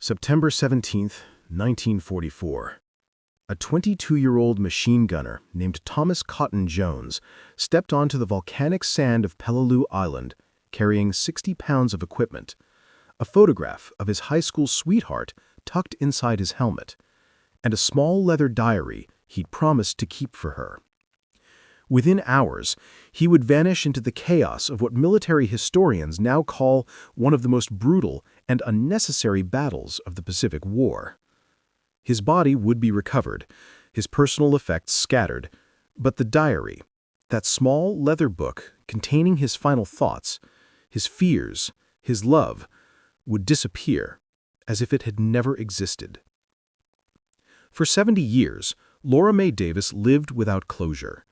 September 17, 1944. A 22-year-old machine gunner named Thomas Cotton Jones stepped onto the volcanic sand of Peleliu Island carrying 60 pounds of equipment, a photograph of his high school sweetheart tucked inside his helmet, and a small leather diary he'd promised to keep for her. Within hours, he would vanish into the chaos of what military historians now call one of the most brutal and unnecessary battles of the Pacific War. His body would be recovered, his personal effects scattered, but the diary, that small leather book containing his final thoughts, his fears, his love, would disappear as if it had never existed. For 70 years, Laura Mae Davis lived without closure.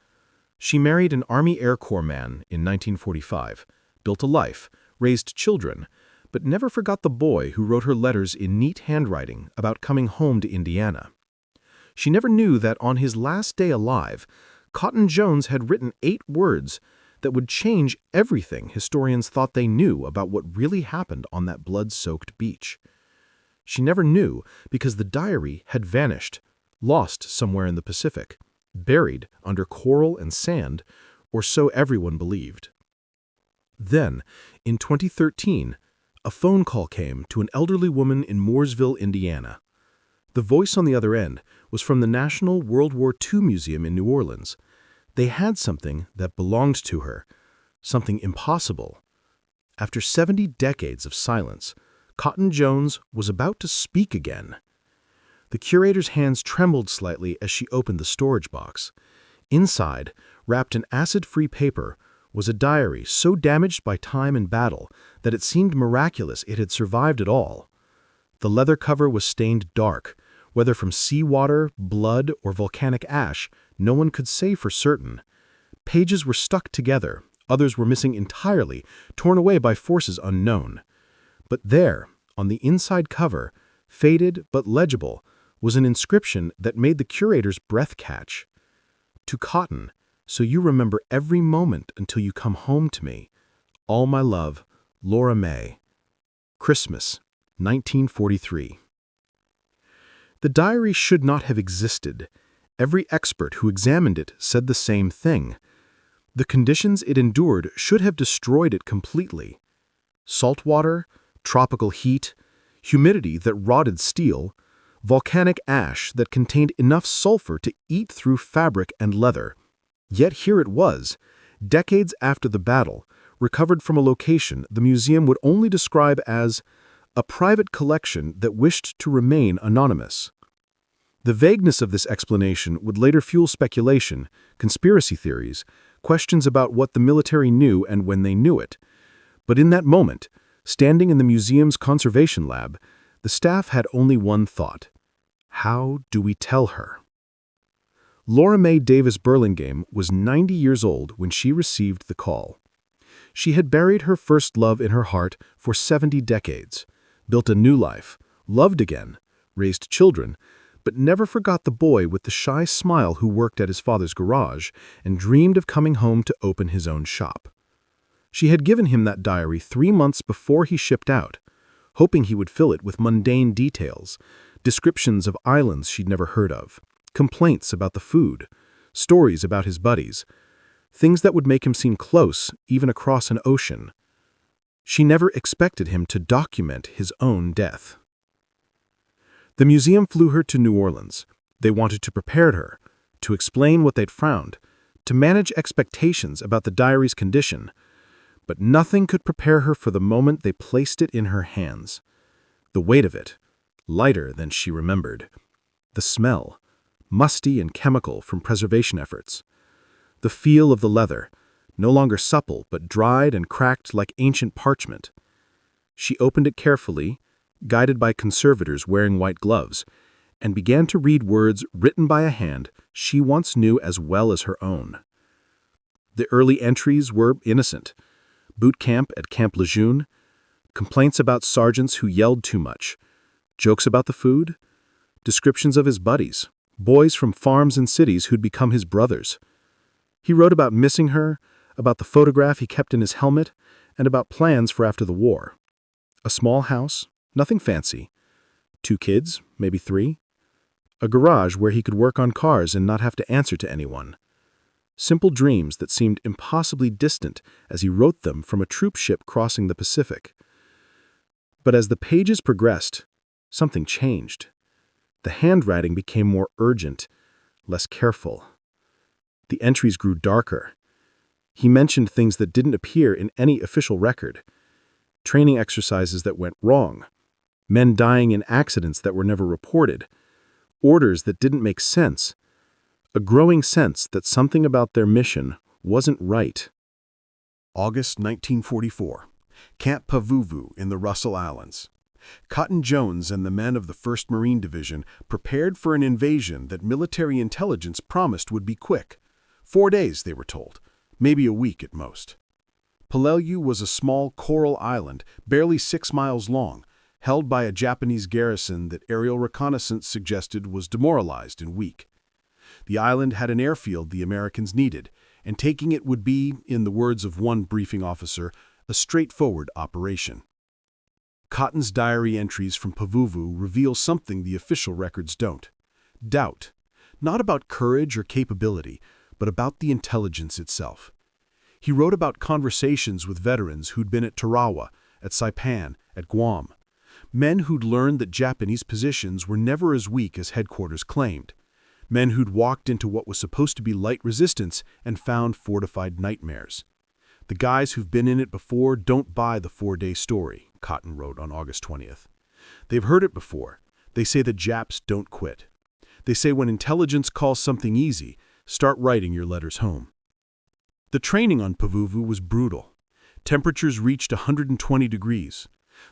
She married an Army Air Corps man in 1945, built a life, raised children, but never forgot the boy who wrote her letters in neat handwriting about coming home to Indiana. She never knew that on his last day alive, Cotton Jones had written 8 words that would change everything historians thought they knew about what really happened on that blood-soaked beach. She never knew because the diary had vanished, lost somewhere in the Pacific, buried under coral and sand, or so everyone believed. Then, in 2013, a phone call came to an elderly woman in Mooresville, Indiana. The voice on the other end was from the National World War II Museum in New Orleans. They had something that belonged to her, something impossible. After 70 decades of silence, Cotton Jones was about to speak again. The curator's hands trembled slightly as she opened the storage box. Inside, wrapped in acid-free paper, was a diary so damaged by time and battle that it seemed miraculous it had survived at all. The leather cover was stained dark. Whether from seawater, blood, or volcanic ash, no one could say for certain. Pages were stuck together, others were missing entirely, torn away by forces unknown. But there, on the inside cover, faded but legible, was an inscription that made the curator's breath catch. To Cotton, so you remember every moment until you come home to me. All my love, Laura Mae. Christmas, 1943. The diary should not have existed. Every expert who examined it said the same thing. The conditions it endured should have destroyed it completely. Salt water, tropical heat, humidity that rotted steel, volcanic ash that contained enough sulfur to eat through fabric and leather. Yet here it was, decades after the battle, recovered from a location the museum would only describe as a private collection that wished to remain anonymous. The vagueness of this explanation would later fuel speculation, conspiracy theories, questions about what the military knew and when they knew it. But in that moment, standing in the museum's conservation lab, the staff had only one thought. How do we tell her? Laura Mae Davis Burlingame was 90 years old when she received the call. She had buried her first love in her heart for 70 decades, built a new life, loved again, raised children, but never forgot the boy with the shy smile who worked at his father's garage and dreamed of coming home to open his own shop. She had given him that diary 3 months before he shipped out, hoping he would fill it with mundane details, descriptions of islands she'd never heard of, complaints about the food, stories about his buddies, things that would make him seem close even across an ocean. She never expected him to document his own death. The museum flew her to New Orleans. They wanted to prepare her, to explain what they'd found, to manage expectations about the diary's condition, but nothing could prepare her for the moment they placed it in her hands. The weight of it, lighter than she remembered. The smell, musty and chemical from preservation efforts. The feel of the leather, no longer supple but dried and cracked like ancient parchment. She opened it carefully, guided by conservators wearing white gloves, and began to read words written by a hand she once knew as well as her own. The early entries were innocent. Boot camp at Camp Lejeune, complaints about sergeants who yelled too much, jokes about the food, descriptions of his buddies, boys from farms and cities who'd become his brothers. He wrote about missing her, about the photograph he kept in his helmet, and about plans for after the war. A small house, nothing fancy, 2 kids, maybe 3. A garage where he could work on cars and not have to answer to anyone. Simple dreams that seemed impossibly distant as he wrote them from a troop ship crossing the Pacific. But as the pages progressed, something changed. The handwriting became more urgent, less careful. The entries grew darker. He mentioned things that didn't appear in any official record. Training exercises that went wrong. Men dying in accidents that were never reported. Orders that didn't make sense. A growing sense that something about their mission wasn't right. August 1944. Camp Pavuvu in the Russell Islands. Cotton Jones and the men of the 1st Marine Division prepared for an invasion that military intelligence promised would be quick. 4 days, they were told, maybe a week at most. Peleliu was a small coral island, barely 6 miles long, held by a Japanese garrison that aerial reconnaissance suggested was demoralized and weak. The island had an airfield the Americans needed, and taking it would be, in the words of one briefing officer, a straightforward operation. Cotton's diary entries from Pavuvu reveal something the official records don't. Doubt. Not about courage or capability, but about the intelligence itself. He wrote about conversations with veterans who'd been at Tarawa, at Saipan, at Guam. Men who'd learned that Japanese positions were never as weak as headquarters claimed. Men who'd walked into what was supposed to be light resistance and found fortified nightmares. The guys who've been in it before don't buy the 4-day story, Cotton wrote on August 20th. They've heard it before. They say the Japs don't quit. They say when intelligence calls something easy, start writing your letters home. The training on Pavuvu was brutal. Temperatures reached 120 degrees.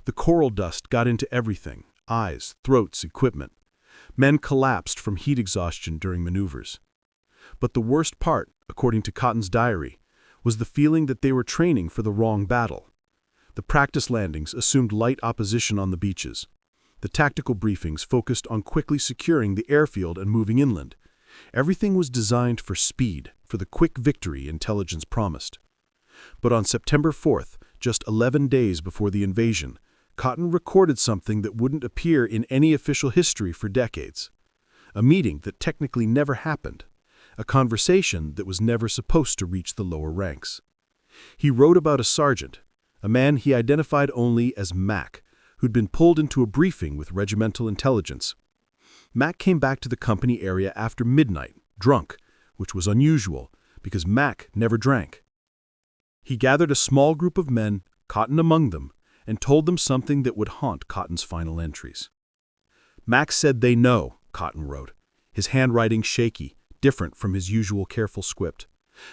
The coral dust got into everything, eyes, throats, equipment. Men collapsed from heat exhaustion during maneuvers. But the worst part, according to Cotton's diary, was the feeling that they were training for the wrong battle. The practice landings assumed light opposition on the beaches. The tactical briefings focused on quickly securing the airfield and moving inland. Everything was designed for speed, for the quick victory intelligence promised. But on September 4th, just 11 days before the invasion, Cotton recorded something that wouldn't appear in any official history for decades. A meeting that technically never happened. A conversation that was never supposed to reach the lower ranks. He wrote about a sergeant, a man he identified only as Mac, who'd been pulled into a briefing with regimental intelligence. Mac came back to the company area after midnight, drunk, which was unusual, because Mac never drank. He gathered a small group of men, Cotton among them, and told them something that would haunt Cotton's final entries. Mac said they know, Cotton wrote, his handwriting shaky, different from his usual careful script.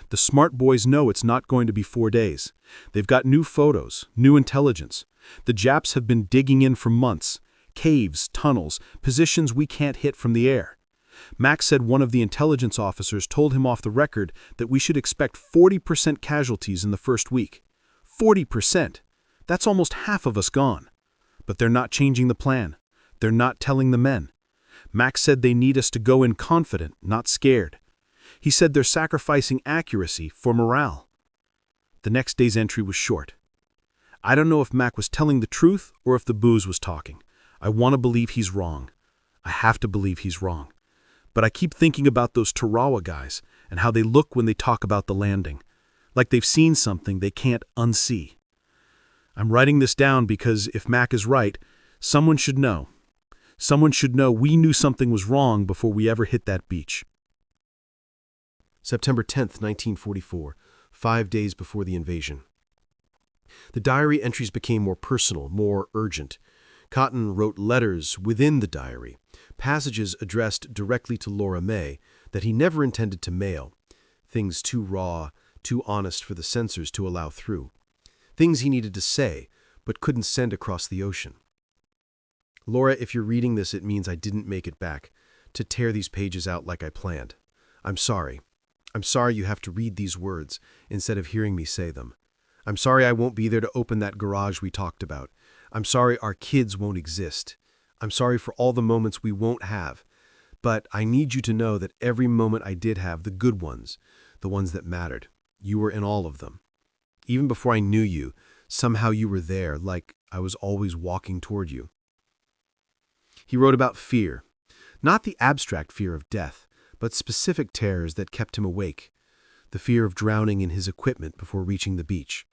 The smart boys know it's not going to be 4 days. They've got new photos, new intelligence. The Japs have been digging in for months. Caves, tunnels, positions we can't hit from the air. Mac said one of the intelligence officers told him off the record that we should expect 40% casualties in the first week. 40%! That's almost half of us gone. But they're not changing the plan. They're not telling the men. Mac said they need us to go in confident, not scared. He said they're sacrificing accuracy for morale. The next day's entry was short. I don't know if Mac was telling the truth or if the booze was talking. I want to believe he's wrong. I have to believe he's wrong. But I keep thinking about those Tarawa guys and how they look when they talk about the landing. Like they've seen something they can't unsee. I'm writing this down because if Mac is right, someone should know. Someone should know we knew something was wrong before we ever hit that beach. September 10th, 1944, 5 days before the invasion. The diary entries became more personal, more urgent. Cotton wrote letters within the diary, passages addressed directly to Laura Mae that he never intended to mail, things too raw, too honest for the censors to allow through, things he needed to say but couldn't send across the ocean. Laura, if you're reading this, it means I didn't make it back to tear these pages out like I planned. I'm sorry. I'm sorry you have to read these words instead of hearing me say them. I'm sorry I won't be there to open that garage we talked about. I'm sorry our kids won't exist. I'm sorry for all the moments we won't have. But I need you to know that every moment I did have, the good ones, the ones that mattered, you were in all of them. Even before I knew you, somehow you were there, like I was always walking toward you. He wrote about fear, not the abstract fear of death, but specific terrors that kept him awake. The fear of drowning in his equipment before reaching the beach.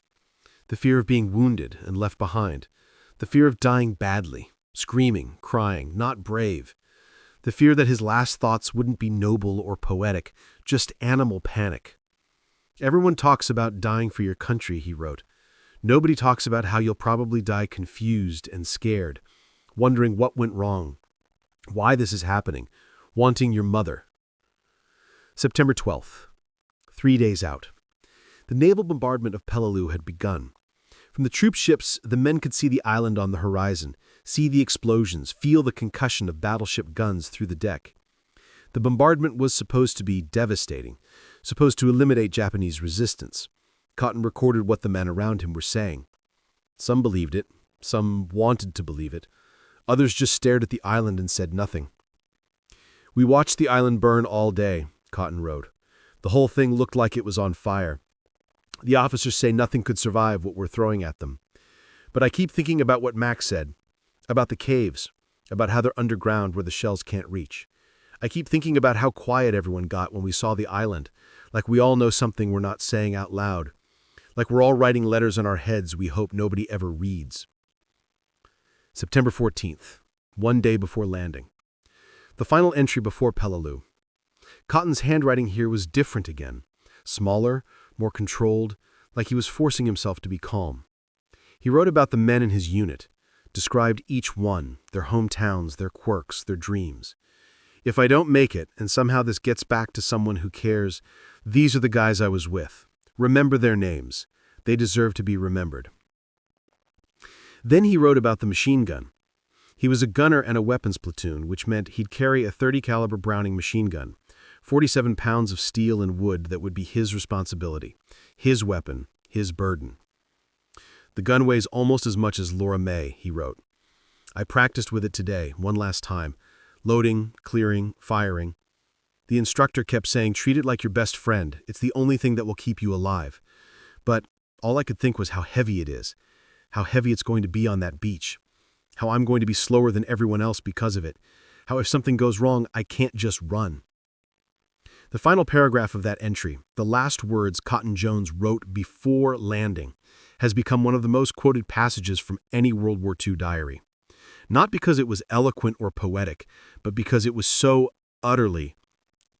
The fear of being wounded and left behind. The fear of dying badly, screaming, crying, not brave. The fear that his last thoughts wouldn't be noble or poetic, just animal panic. Everyone talks about dying for your country, he wrote. Nobody talks about how you'll probably die confused and scared, wondering what went wrong, why this is happening, wanting your mother. September 12th. 3 days out. The naval bombardment of Peleliu had begun. From the troop ships, the men could see the island on the horizon, see the explosions, feel the concussion of battleship guns through the deck. The bombardment was supposed to be devastating, supposed to eliminate Japanese resistance. Cotton recorded what the men around him were saying. Some believed it, some wanted to believe it. Others just stared at the island and said nothing. "We watched the island burn all day," Cotton wrote. "The whole thing looked like it was on fire. The officers say nothing could survive what we're throwing at them. But I keep thinking about what Max said, about the caves, about how they're underground where the shells can't reach. I keep thinking about how quiet everyone got when we saw the island, like we all know something we're not saying out loud, like we're all writing letters on our heads we hope nobody ever reads." September 14th, 1 day before landing. The final entry before Peleliu. Cotton's handwriting here was different again, smaller, more controlled, like he was forcing himself to be calm. He wrote about the men in his unit, described each one, their hometowns, their quirks, their dreams. "If I don't make it, and somehow this gets back to someone who cares, these are the guys I was with. Remember their names. They deserve to be remembered." Then he wrote about the machine gun. He was a gunner and a weapons platoon, which meant he'd carry a .30 caliber Browning machine gun, 47 pounds of steel and wood that would be his responsibility, his weapon, his burden. "The gun weighs almost as much as Laura Mae," he wrote. "I practiced with it today, one last time, loading, clearing, firing. The instructor kept saying, 'Treat it like your best friend. It's the only thing that will keep you alive.' But all I could think was how heavy it is, how heavy it's going to be on that beach, how I'm going to be slower than everyone else because of it, how if something goes wrong, I can't just run." The final paragraph of that entry, the last words Cotton Jones wrote before landing, has become one of the most quoted passages from any World War II diary. Not because it was eloquent or poetic, but because it was so utterly,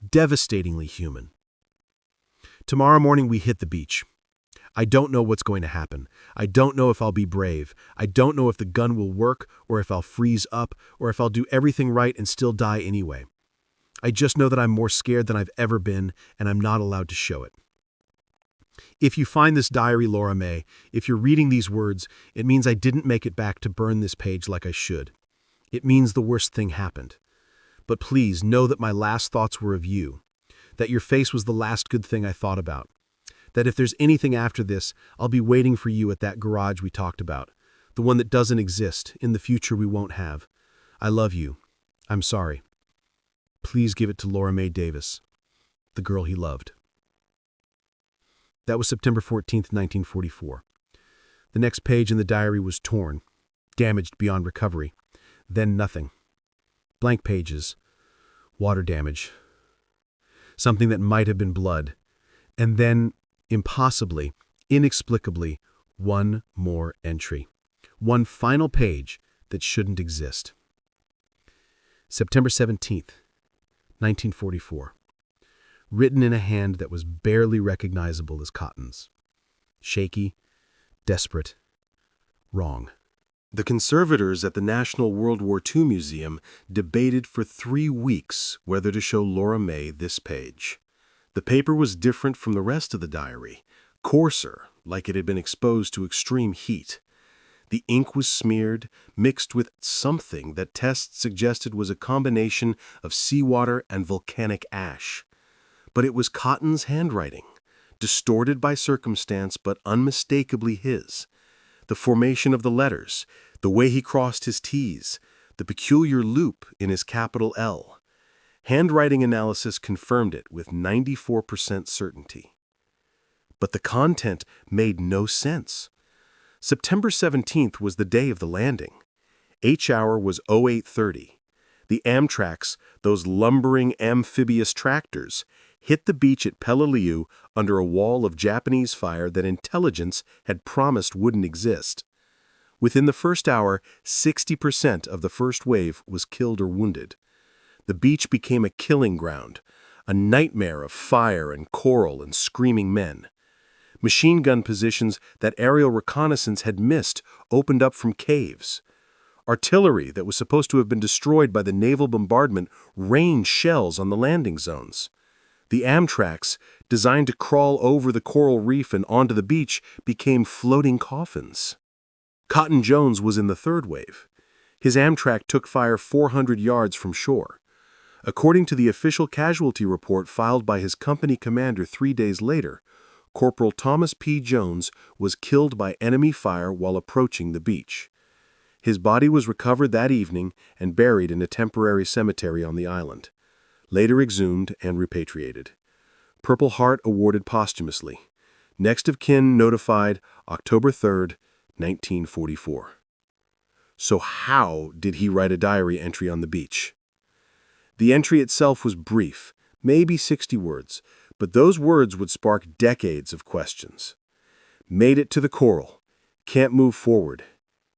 devastatingly human. "Tomorrow morning we hit the beach. I don't know what's going to happen. I don't know if I'll be brave. I don't know if the gun will work, or if I'll freeze up, or if I'll do everything right and still die anyway. I just know that I'm more scared than I've ever been, and I'm not allowed to show it." If you find this diary, Laura Mae, if you're reading these words, it means I didn't make it back to burn this page like I should. It means the worst thing happened. But please know that my last thoughts were of you, that your face was the last good thing I thought about, that if there's anything after this, I'll be waiting for you at that garage we talked about, the one that doesn't exist, in the future we won't have. I love you. I'm sorry. Please give it to Laura Mae Davis, the girl he loved. That was September 14th, 1944. The next page in the diary was torn, damaged beyond recovery. Then nothing. Blank pages. Water damage. Something that might have been blood. And then, impossibly, inexplicably, one more entry. One final page that shouldn't exist. September 17th, 1944. Written in a hand that was barely recognizable as Cotton's. Shaky, desperate, wrong. The conservators at the National World War II Museum debated for 3 weeks whether to show Laura Mae this page. The paper was different from the rest of the diary, coarser, like it had been exposed to extreme heat. The ink was smeared, mixed with something that tests suggested was a combination of seawater and volcanic ash. But it was Cotton's handwriting, distorted by circumstance but unmistakably his. The formation of the letters, the way he crossed his T's, the peculiar loop in his capital L. Handwriting analysis confirmed it with 94% certainty. But the content made no sense. September 17th was the day of the landing. H hour was 0830. The Amtraks, those lumbering amphibious tractors, hit the beach at Peleliu under a wall of Japanese fire that intelligence had promised wouldn't exist. Within the first hour, 60% of the first wave was killed or wounded. The beach became a killing ground, a nightmare of fire and coral and screaming men. Machine gun positions that aerial reconnaissance had missed opened up from caves. Artillery that was supposed to have been destroyed by the naval bombardment rained shells on the landing zones. The Amtraks, designed to crawl over the coral reef and onto the beach, became floating coffins. Cotton Jones was in the third wave. His Amtrak took fire 400 yards from shore. According to the official casualty report filed by his company commander 3 days later, Corporal Thomas P. Jones was killed by enemy fire while approaching the beach. His body was recovered that evening and buried in a temporary cemetery on the island, later exhumed and repatriated. Purple Heart awarded posthumously. Next of kin notified October 3, 1944. So how did he write a diary entry on the beach? The entry itself was brief, maybe 60 words, but those words would spark decades of questions. Made it to the coral. Can't move forward.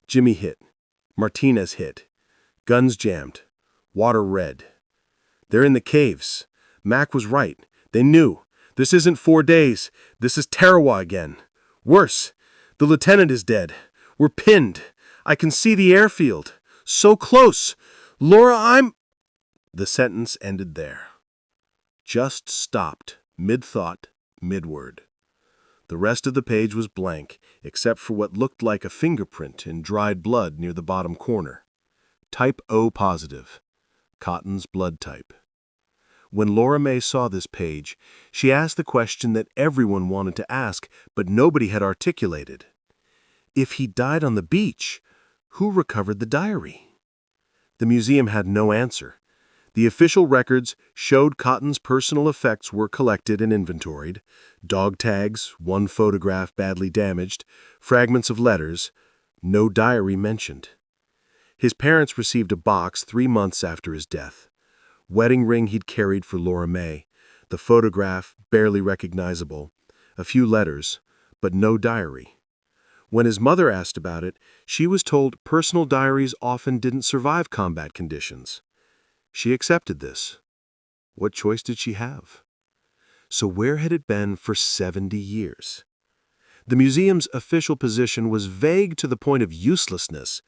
Jimmy hit. Martinez hit. Guns jammed. Water red. They're in the caves. Mac was right. They knew. This isn't 4 days. This is Tarawa again. Worse. The lieutenant is dead. We're pinned. I can see the airfield. So close. Laura, The sentence ended there. Just stopped, mid-thought, mid-word. The rest of the page was blank, except for what looked like a fingerprint in dried blood near the bottom corner. Type O positive. Cotton's blood type. When Laura Mae saw this page, she asked the question that everyone wanted to ask, but nobody had articulated. If he died on the beach, who recovered the diary? The museum had no answer. The official records showed Cotton's personal effects were collected and inventoried: dog tags, 1 photograph badly damaged, fragments of letters, no diary mentioned. His parents received a box 3 months after his death. Wedding ring he'd carried for Laura Mae, the photograph barely recognizable, a few letters, but no diary. When his mother asked about it, she was told personal diaries often didn't survive combat conditions. She accepted this. What choice did she have? So where had it been for 70 years? The museum's official position was vague to the point of uselessness.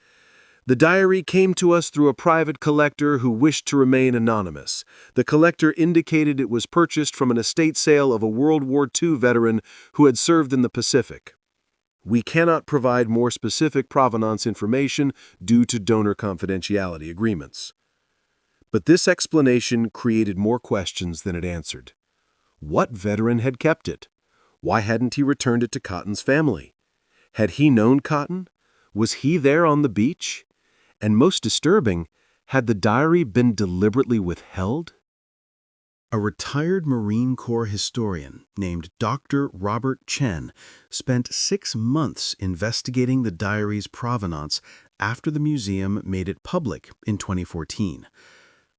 The diary came to us through a private collector who wished to remain anonymous. The collector indicated it was purchased from an estate sale of a World War II veteran who had served in the Pacific. We cannot provide more specific provenance information due to donor confidentiality agreements. But this explanation created more questions than it answered. What veteran had kept it? Why hadn't he returned it to Cotton's family? Had he known Cotton? Was he there on the beach? And most disturbing, had the diary been deliberately withheld? A retired Marine Corps historian named Dr. Richard Chen spent 6 months investigating the diary's provenance after the museum made it public in 2014.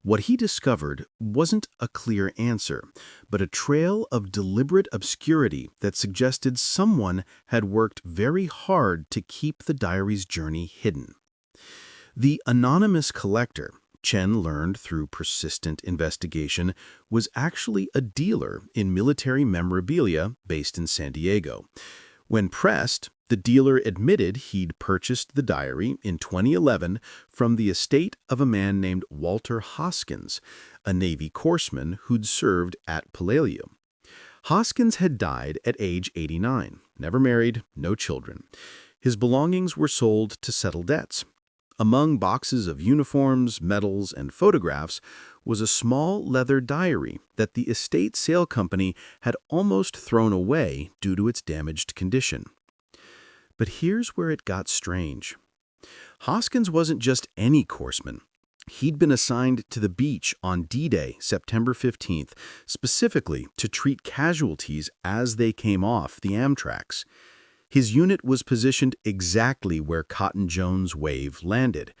What he discovered wasn't a clear answer, but a trail of deliberate obscurity that suggested someone had worked very hard to keep the diary's journey hidden. The anonymous collector, Chen learned through persistent investigation, was actually a dealer in military memorabilia based in San Diego. When pressed, the dealer admitted he'd purchased the diary in 2011 from the estate of a man named Walter Hoskins, a Navy Corpsman who'd served at Peleliu. Hoskins had died at age 89, never married, no children. His belongings were sold to settle debts. Among boxes of uniforms, medals, and photographs was a small leather diary that the estate sale company had almost thrown away due to its damaged condition. But here's where it got strange. Hoskins wasn't just any corpsman. He'd been assigned to the beach on D-Day, September 15th, specifically to treat casualties as they came off the Amtraks. His unit was positioned exactly where Cotton Jones' wave landed.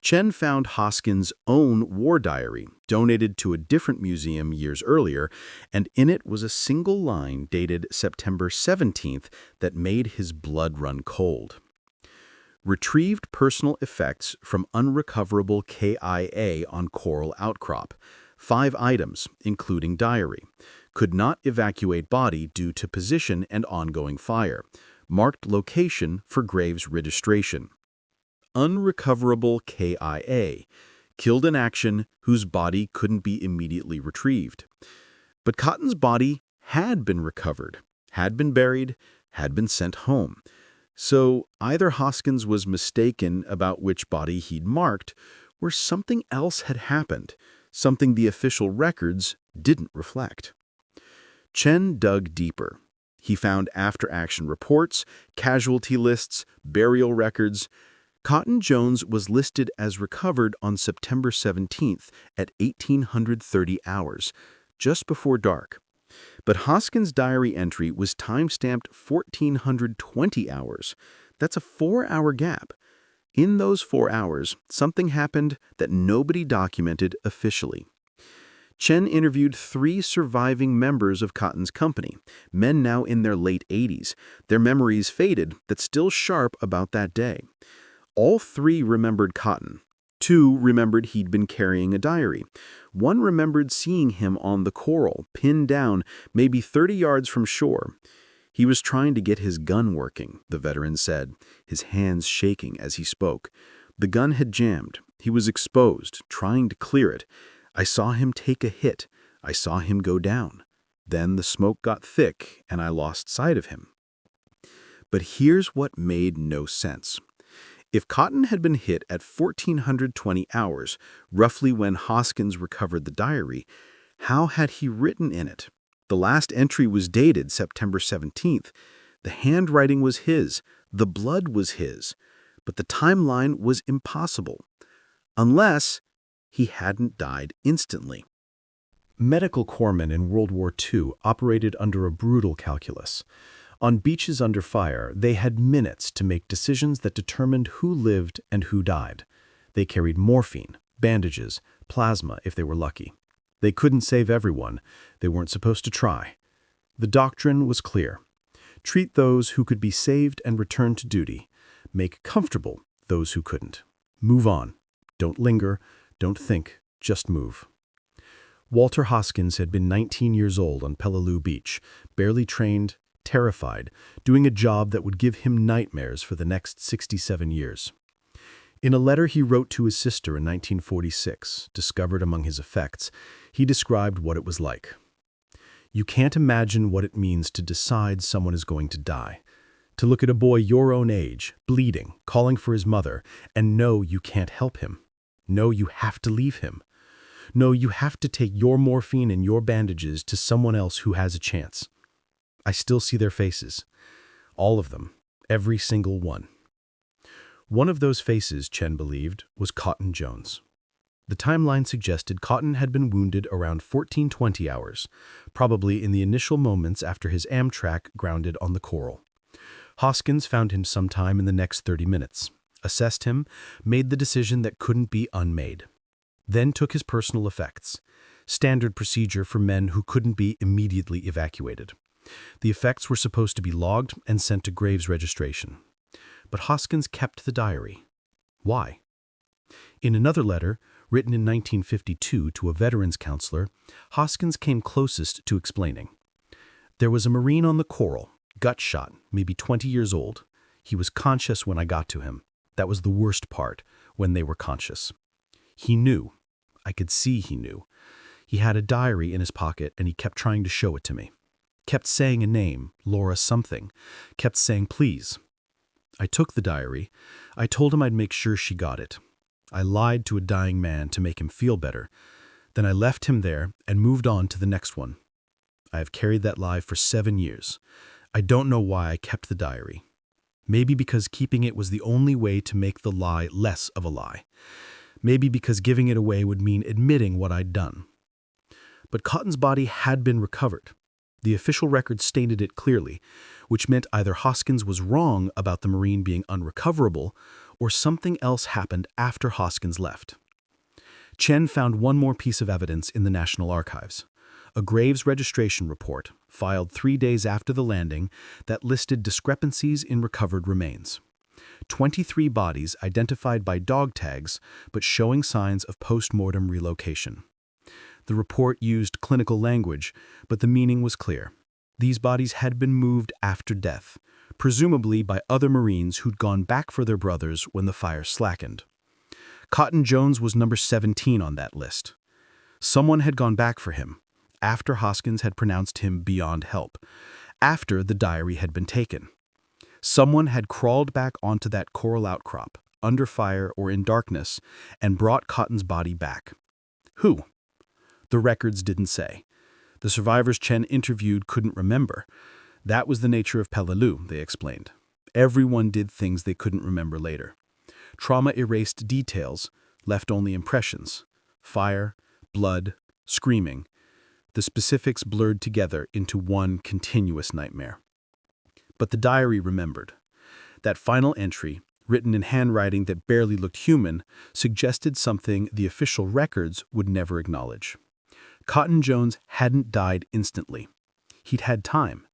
Chen found Hoskins' own war diary, donated to a different museum years earlier, and in it was a single line dated September 17th that made his blood run cold. Retrieved personal effects from unrecoverable KIA on coral outcrop. 5 items, including diary. Could not evacuate body due to position and ongoing fire. Marked location for graves registration. Unrecoverable KIA. Killed in action whose body couldn't be immediately retrieved. But Cotton's body had been recovered, had been buried, had been sent home. So either Hoskins was mistaken about which body he'd marked, or something else had happened, something the official records didn't reflect. Chen dug deeper. He found after-action reports, casualty lists, burial records. Cotton Jones was listed as recovered on September 17th at 1830 hours, just before dark. But Hoskins' diary entry was time-stamped 1420 hours. That's a 4-hour gap. In those 4 hours, something happened that nobody documented officially. Chen interviewed 3 surviving members of Cotton's company, men now in their late 80s, their memories faded but still sharp about that day. All 3 remembered Cotton. 2 remembered he'd been carrying a diary. 1 remembered seeing him on the coral, pinned down, maybe 30 yards from shore. He was trying to get his gun working, the veteran said, his hands shaking as he spoke. The gun had jammed. He was exposed, trying to clear it. I saw him take a hit. I saw him go down. Then the smoke got thick, and I lost sight of him. But here's what made no sense. If Cotton had been hit at 1420 hours, roughly when Hoskins recovered the diary, how had he written in it? The last entry was dated September 17th. The handwriting was his. The blood was his. But the timeline was impossible. Unless he hadn't died instantly. Medical corpsmen in World War II operated under a brutal calculus. On beaches under fire, they had minutes to make decisions that determined who lived and who died. They carried morphine, bandages, plasma if they were lucky. They couldn't save everyone. They weren't supposed to try. The doctrine was clear. Treat those who could be saved and return to duty. Make comfortable those who couldn't. Move on. Don't linger. Don't think. Just move. Walter Hoskins had been 19 years old on Peleliu Beach, barely trained, terrified, doing a job that would give him nightmares for the next 67 years. In a letter he wrote to his sister in 1946, discovered among his effects, he described what it was like. You can't imagine what it means to decide someone is going to die. To look at a boy your own age, bleeding, calling for his mother, and know you can't help him. Know you have to leave him. Know you have to take your morphine and your bandages to someone else who has a chance. I still see their faces. All of them. Every single one. One of those faces, Chen believed, was Cotton Jones. The timeline suggested Cotton had been wounded around 1420 hours, probably in the initial moments after his Amtrak grounded on the coral. Hoskins found him sometime in the next 30 minutes, assessed him, made the decision that couldn't be unmade. Then took his personal effects, standard procedure for men who couldn't be immediately evacuated. The effects were supposed to be logged and sent to graves registration. But Hoskins kept the diary. Why? In another letter, written in 1952 to a veterans counselor, Hoskins came closest to explaining. There was a Marine on the coral, gut shot, maybe 20 years old. He was conscious when I got to him. That was the worst part, when they were conscious. He knew. I could see he knew. He had a diary in his pocket and he kept trying to show it to me. Kept saying a name, Laura something. Kept saying please. I took the diary. I told him I'd make sure she got it. I lied to a dying man to make him feel better. Then I left him there and moved on to the next one. I have carried that lie for 7 years. I don't know why I kept the diary. Maybe because keeping it was the only way to make the lie less of a lie. Maybe because giving it away would mean admitting what I'd done. But Cotton's body had been recovered. The official record stated it clearly, which meant either Hoskins was wrong about the Marine being unrecoverable, or something else happened after Hoskins left. Chen found one more piece of evidence in the National Archives, a graves registration report filed 3 days after the landing that listed discrepancies in recovered remains. 23 bodies identified by dog tags but showing signs of post-mortem relocation. The report used clinical language, but the meaning was clear. These bodies had been moved after death, presumably by other Marines who'd gone back for their brothers when the fire slackened. Cotton Jones was number 17 on that list. Someone had gone back for him, after Hoskins had pronounced him beyond help, after the diary had been taken. Someone had crawled back onto that coral outcrop, under fire or in darkness, and brought Cotton's body back. Who? The records didn't say. The survivors Chen interviewed couldn't remember. That was the nature of Peleliu, they explained. Everyone did things they couldn't remember later. Trauma erased details, left only impressions. Fire, blood, screaming. The specifics blurred together into one continuous nightmare. But the diary remembered. That final entry, written in handwriting that barely looked human, suggested something the official records would never acknowledge. Cotton Jones hadn't died instantly. He'd had time.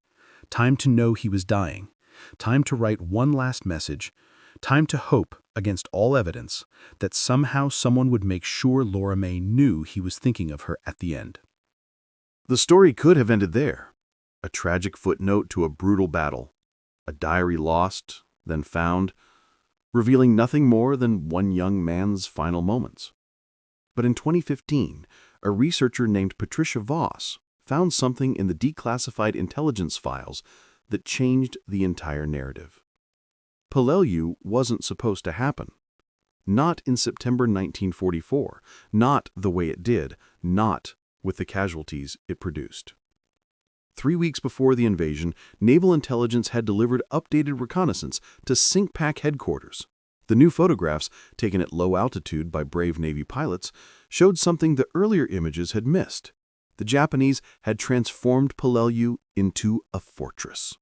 Time to know he was dying. Time to write one last message. Time to hope, against all evidence, that somehow someone would make sure Laura Mae knew he was thinking of her at the end. The story could have ended there. A tragic footnote to a brutal battle. A diary lost, then found, revealing nothing more than one young man's final moments. But in 2015, a researcher named Patricia Voss found something in the declassified intelligence files that changed the entire narrative. Peleliu wasn't supposed to happen. Not in September 1944, not the way it did, not with the casualties it produced. 3 weeks before the invasion, Naval Intelligence had delivered updated reconnaissance to SINCPAC headquarters. The new photographs, taken at low altitude by brave Navy pilots, showed something the earlier images had missed. The Japanese had transformed Peleliu into a fortress.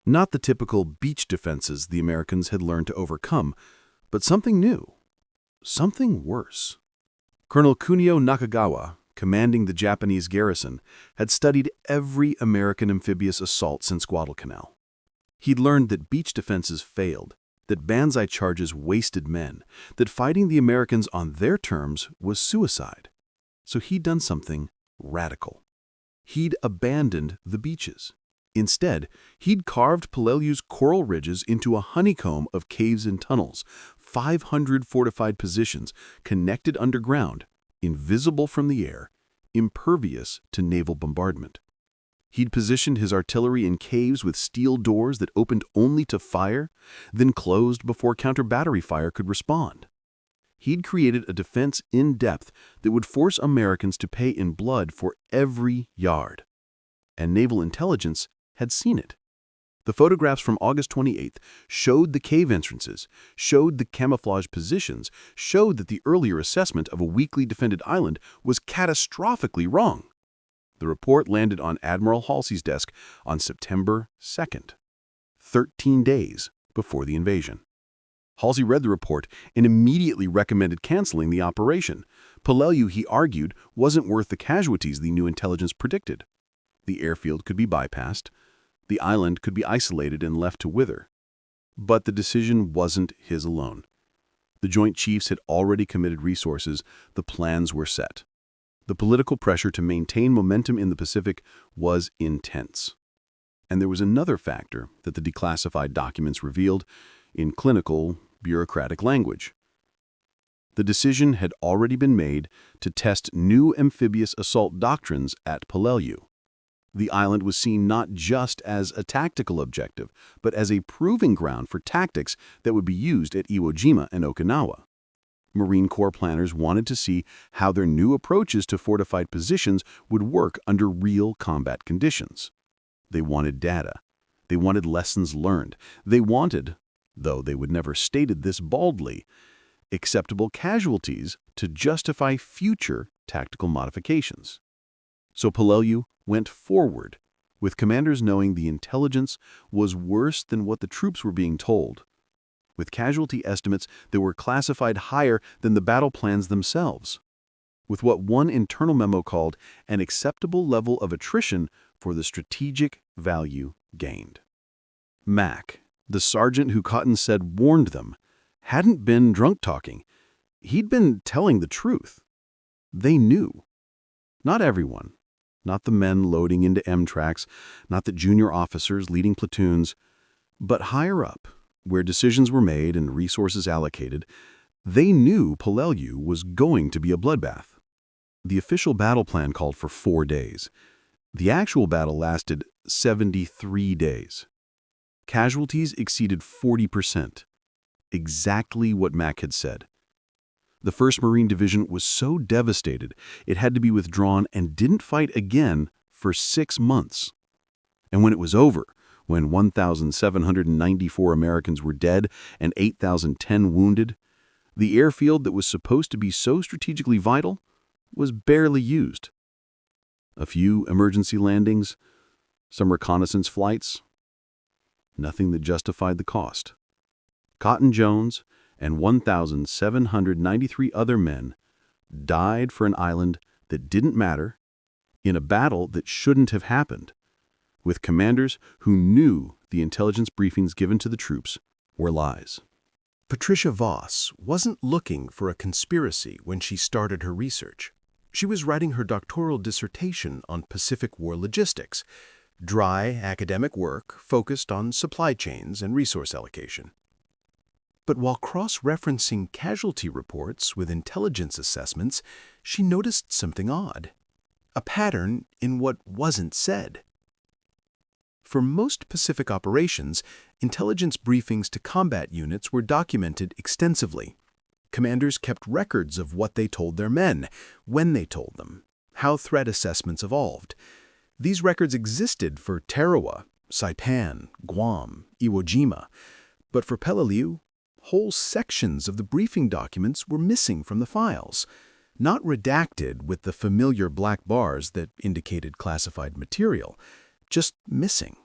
Not the typical beach defenses the Americans had learned to overcome, but something new. Something worse. Colonel Kunio Nakagawa, commanding the Japanese garrison, had studied every American amphibious assault since Guadalcanal. He'd learned that beach defenses failed, that banzai charges wasted men, that fighting the Americans on their terms was suicide. So he'd done something radical. He'd abandoned the beaches. Instead, he'd carved Peleliu's coral ridges into a honeycomb of caves and tunnels, 500 fortified positions connected underground, invisible from the air, impervious to naval bombardment. He'd positioned his artillery in caves with steel doors that opened only to fire, then closed before counter-battery fire could respond. He'd created a defense in depth that would force Americans to pay in blood for every yard. And Naval Intelligence had seen it. The photographs from August 28th showed the cave entrances, showed the camouflage positions, showed that the earlier assessment of a weakly defended island was catastrophically wrong. The report landed on Admiral Halsey's desk on September 2nd, 13 days before the invasion. Halsey read the report and immediately recommended canceling the operation. Peleliu, he argued, wasn't worth the casualties the new intelligence predicted. The airfield could be bypassed. The island could be isolated and left to wither. But the decision wasn't his alone. The Joint Chiefs had already committed resources. The plans were set. The political pressure to maintain momentum in the Pacific was intense. And there was another factor that the declassified documents revealed in clinical, bureaucratic language. The decision had already been made to test new amphibious assault doctrines at Peleliu. The island was seen not just as a tactical objective, but as a proving ground for tactics that would be used at Iwo Jima and Okinawa. Marine Corps planners wanted to see how their new approaches to fortified positions would work under real combat conditions. They wanted data. They wanted lessons learned. They wanted, though they would never stated this baldly, acceptable casualties to justify future tactical modifications. So Peleliu went forward, with commanders knowing the intelligence was worse than what the troops were being told. with casualty estimates that were classified higher than the battle plans themselves, with what one internal memo called an acceptable level of attrition for the strategic value gained. Mack, the sergeant who Cotton said warned them, hadn't been drunk-talking. He'd been telling the truth. They knew. Not everyone. Not the men loading into M-tracks, not the junior officers leading platoons, but higher up, where decisions were made and resources allocated, they knew Peleliu was going to be a bloodbath. The official battle plan called for 4 days. The actual battle lasted 73 days. Casualties exceeded 40%. Exactly what Mack had said. The 1st Marine Division was so devastated it had to be withdrawn and didn't fight again for 6 months. And when it was over, when 1,794 Americans were dead and 8,010 wounded, the airfield that was supposed to be so strategically vital was barely used. A few emergency landings, some reconnaissance flights, nothing that justified the cost. Cotton Jones and 1,793 other men died for an island that didn't matter, in a battle that shouldn't have happened, with commanders who knew the intelligence briefings given to the troops were lies. Patricia Voss wasn't looking for a conspiracy when she started her research. She was writing her doctoral dissertation on Pacific War logistics, dry academic work focused on supply chains and resource allocation. But while cross-referencing casualty reports with intelligence assessments, she noticed something odd, a pattern in what wasn't said. For most Pacific operations, intelligence briefings to combat units were documented extensively. Commanders kept records of what they told their men, when they told them, how threat assessments evolved. These records existed for Tarawa, Saipan, Guam, Iwo Jima, but for Peleliu, whole sections of the briefing documents were missing from the files, not redacted with the familiar black bars that indicated classified material, just missing.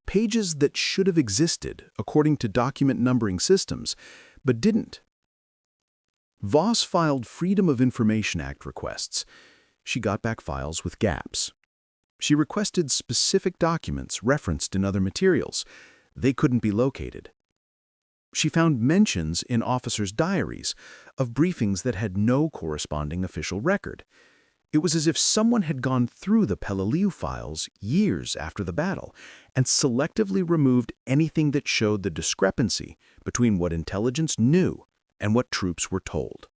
Pages that should have existed according to document numbering systems, but didn't. Voss filed Freedom of Information Act requests. She got back files with gaps. She requested specific documents referenced in other materials. They couldn't be located. She found mentions in officers' diaries of briefings that had no corresponding official record. It was as if someone had gone through the Peleliu files years after the battle and selectively removed anything that showed the discrepancy between what intelligence knew and what troops were told.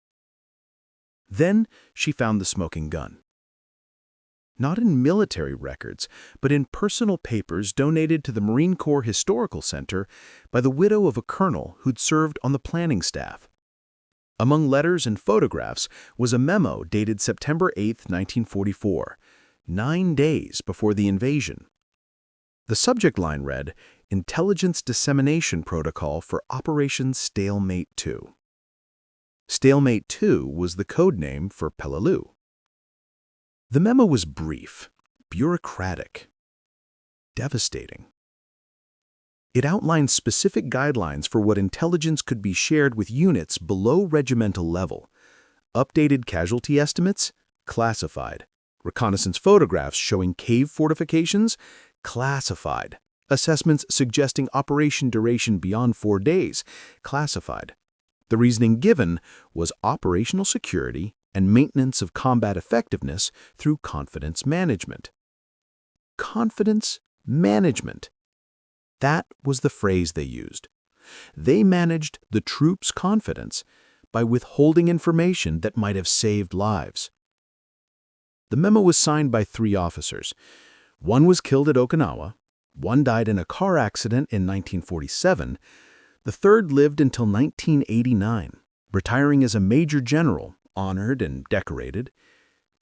Then she found the smoking gun. Not in military records, but in personal papers donated to the Marine Corps Historical Center by the widow of a colonel who'd served on the planning staff. Among letters and photographs was a memo dated September 8, 1944, 9 days before the invasion. The subject line read, Intelligence Dissemination Protocol for Operation Stalemate 2. Stalemate 2 was the code name for Peleliu. The memo was brief, bureaucratic, devastating. It outlined specific guidelines for what intelligence could be shared with units below regimental level. Updated casualty estimates? Classified. Reconnaissance photographs showing cave fortifications? Classified. Assessments suggesting operation duration beyond 4 days? Classified. The reasoning given was operational security and maintenance of combat effectiveness through confidence management. Confidence management. That was the phrase they used. They managed the troops' confidence by withholding information that might have saved lives. The memo was signed by 3 officers. One was killed at Okinawa, one died in a car accident in 1947, the third lived until 1989, retiring as a major general, honored and decorated.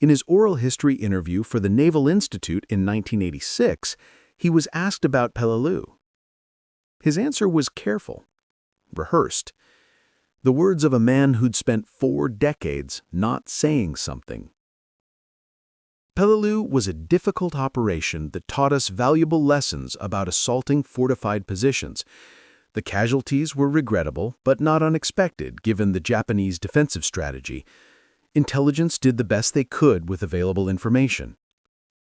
In his oral history interview for the Naval Institute in 1986, he was asked about Peleliu. His answer was careful, rehearsed. The words of a man who'd spent 4 decades not saying something. Peleliu was a difficult operation that taught us valuable lessons about assaulting fortified positions. The casualties were regrettable, but not unexpected given the Japanese defensive strategy. Intelligence did the best they could with available information.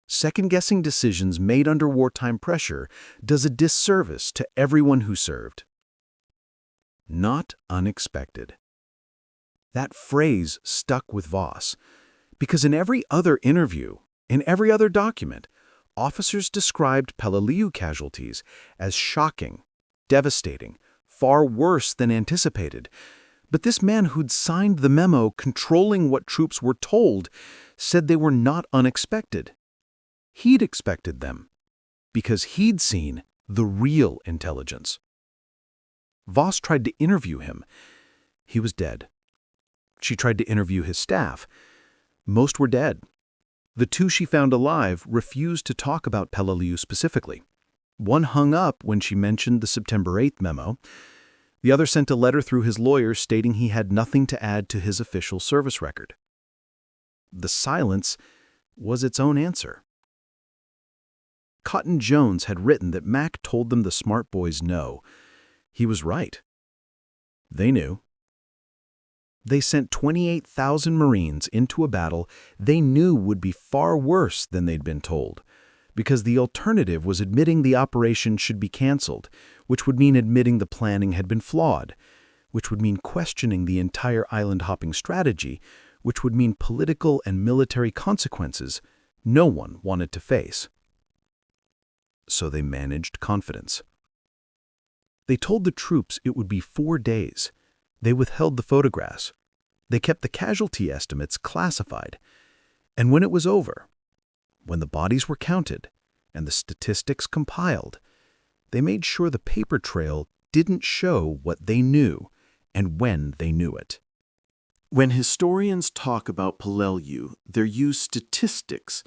Second-guessing decisions made under wartime pressure does a disservice to everyone who served. Not unexpected. That phrase stuck with Voss, because in every other interview, in every other document, officers described Peleliu casualties as shocking, devastating, far worse than anticipated. But this man who'd signed the memo controlling what troops were told said they were not unexpected. He'd expected them, because he'd seen the real intelligence. Voss tried to interview him. He was dead. She tried to interview his staff. Most were dead. The two she found alive refused to talk about Peleliu specifically. One hung up when she mentioned the September 8th memo. The other sent a letter through his lawyer stating he had nothing to add to his official service record. The silence was its own answer. Cotton Jones had written that Mac told them the smart boys no. He was right. They knew. They sent 28,000 Marines into a battle they knew would be far worse than they'd been told, because the alternative was admitting the operation should be canceled, which would mean admitting the planning had been flawed, which would mean questioning the entire island-hopping strategy, which would mean political and military consequences no one wanted to face. So they managed confidence. They told the troops it would be 4 days. They withheld the photographs. They kept the casualty estimates classified. And when it was over, when the bodies were counted and the statistics compiled, they made sure the paper trail didn't show what they knew and when they knew it. When historians talk about Peleliu, they use statistics: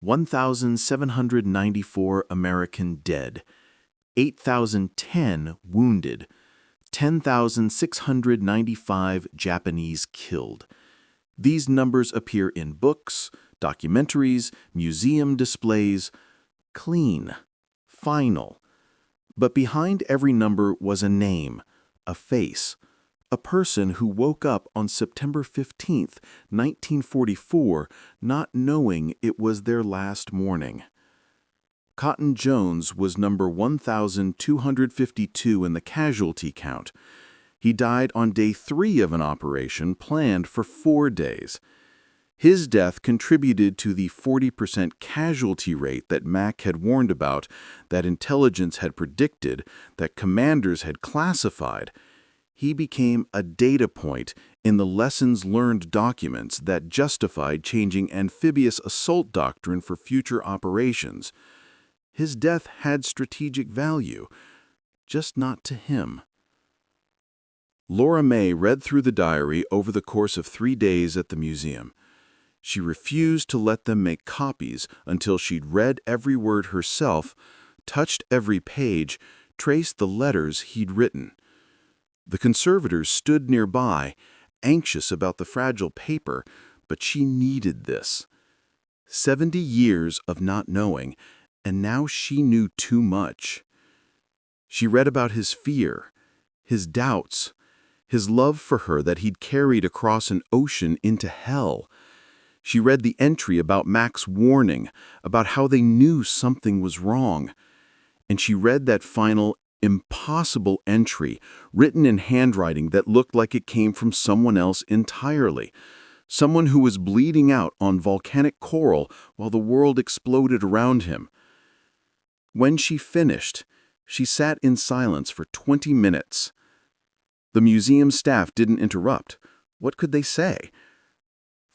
1,794 American dead, 8,010 wounded, 10,695 Japanese killed. These numbers appear in books, documentaries, museum displays. Clean, final. But behind every number was a name, a face, a person who woke up on September 15th, 1944, not knowing it was their last morning. Cotton Jones was number 1,252 in the casualty count. He died on day 3 of an operation planned for 4 days. His death contributed to the 40% casualty rate that Mac had warned about, that intelligence had predicted, that commanders had classified. He became a data point in the lessons learned documents that justified changing amphibious assault doctrine for future operations. His death had strategic value, just not to him. Laura Mae read through the diary over the course of 3 days at the museum. She refused to let them make copies until she'd read every word herself, touched every page, traced the letters he'd written. The conservators stood nearby, anxious about the fragile paper, but she needed this. 70 years of not knowing, and now she knew too much. She read about his fear, his doubts, his love for her that he'd carried across an ocean into hell. She read the entry about Mac's warning, about how they knew something was wrong. And she read that final, impossible entry, written in handwriting that looked like it came from someone else entirely, someone who was bleeding out on volcanic coral while the world exploded around him. When she finished, she sat in silence for 20 minutes. The museum staff didn't interrupt. What could they say?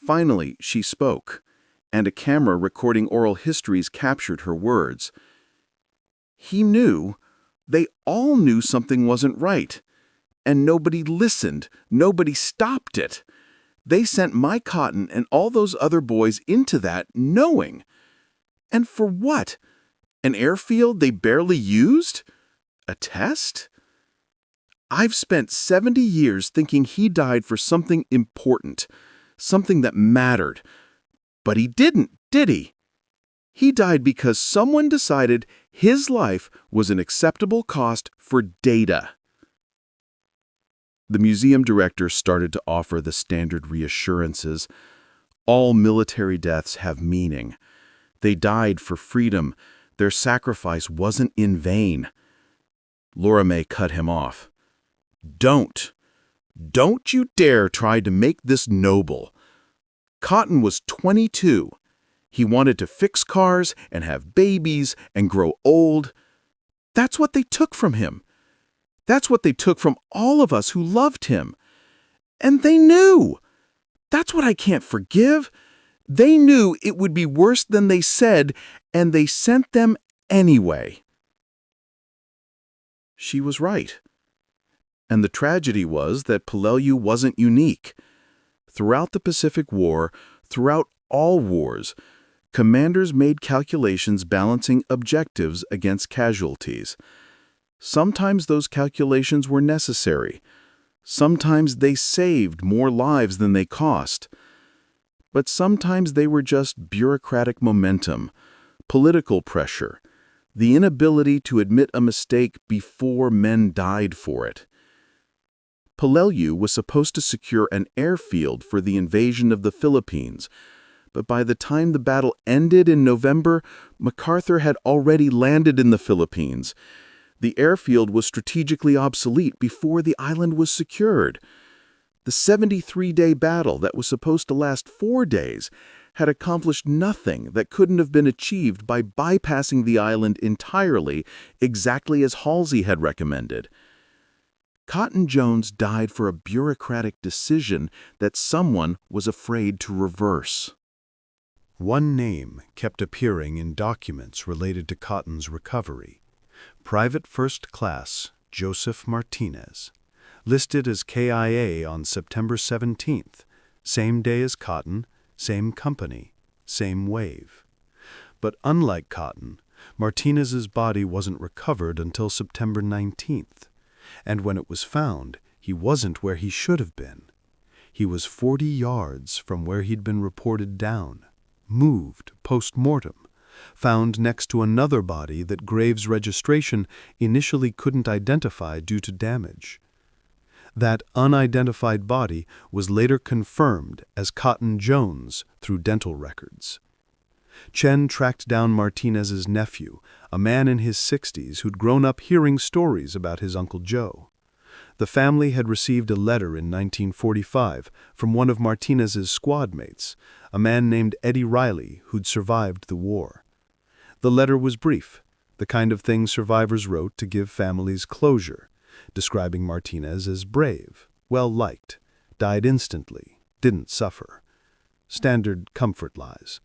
Finally, she spoke, and a camera recording oral histories captured her words. He knew. They all knew something wasn't right. And nobody listened. Nobody stopped it. They sent my Cotton and all those other boys into that knowing. And for what? An airfield they barely used? A test? I've spent 70 years thinking he died for something important, something that mattered. But he didn't, did he? He died because someone decided his life was an acceptable cost for data. The museum director started to offer the standard reassurances. All military deaths have meaning. They died for freedom. Their sacrifice wasn't in vain. Laura Mae cut him off. Don't you dare try to make this noble. Cotton was 22. He wanted to fix cars and have babies and grow old. That's what they took from him. That's what they took from all of us who loved him. And they knew. That's what I can't forgive. They knew it would be worse than they said, and they sent them anyway. She was right. And the tragedy was that Peleliu wasn't unique. Throughout the Pacific War, throughout all wars, commanders made calculations balancing objectives against casualties. Sometimes those calculations were necessary. Sometimes they saved more lives than they cost. But sometimes they were just bureaucratic momentum, political pressure, the inability to admit a mistake before men died for it. Peleliu was supposed to secure an airfield for the invasion of the Philippines, but by the time the battle ended in November, MacArthur had already landed in the Philippines. The airfield was strategically obsolete before the island was secured. The 73-day battle that was supposed to last 4 days had accomplished nothing that couldn't have been achieved by bypassing the island entirely, exactly as Halsey had recommended. Cotton Jones died for a bureaucratic decision that someone was afraid to reverse. One name kept appearing in documents related to Cotton's recovery: Private First Class Joseph Martinez, listed as KIA on September 17th, same day as Cotton, same company, same wave. But unlike Cotton, Martinez's body wasn't recovered until September 19th, and when it was found, he wasn't where he should have been. He was 40 yards from where he'd been reported down, moved post-mortem, found next to another body that Graves' registration initially couldn't identify due to damage. That unidentified body was later confirmed as Cotton Jones through dental records. Chen tracked down Martinez's nephew, a man in his 60s who'd grown up hearing stories about his Uncle Joe. The family had received a letter in 1945 from one of Martinez's squad mates, a man named Eddie Riley who'd survived the war. The letter was brief, the kind of thing survivors wrote to give families closure, describing Martinez as brave, well-liked, died instantly, didn't suffer. Standard comfort lies.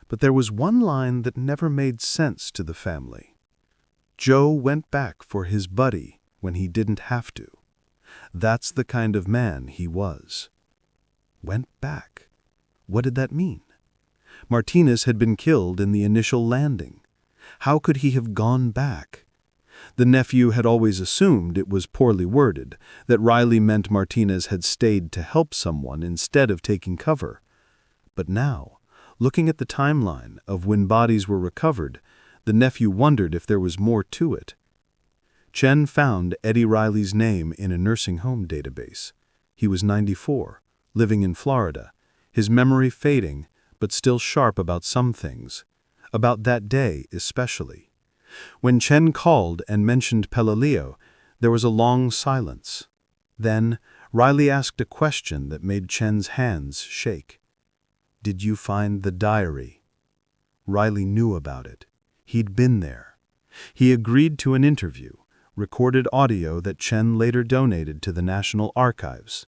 But there was one line that never made sense to the family. Joe went back for his buddy when he didn't have to. That's the kind of man he was. Went back. What did that mean? Martinez had been killed in the initial landing. How could he have gone back? The nephew had always assumed it was poorly worded, that Riley meant Martinez had stayed to help someone instead of taking cover. But now, looking at the timeline of when bodies were recovered, the nephew wondered if there was more to it. Chen found Eddie Riley's name in a nursing home database. He was 94, living in Florida, his memory fading, but still sharp about some things, about that day especially. When Chen called and mentioned Peleliu, there was a long silence. Then, Riley asked a question that made Chen's hands shake. "Did you find the diary?" Riley knew about it. He'd been there. He agreed to an interview, recorded audio that Chen later donated to the National Archives.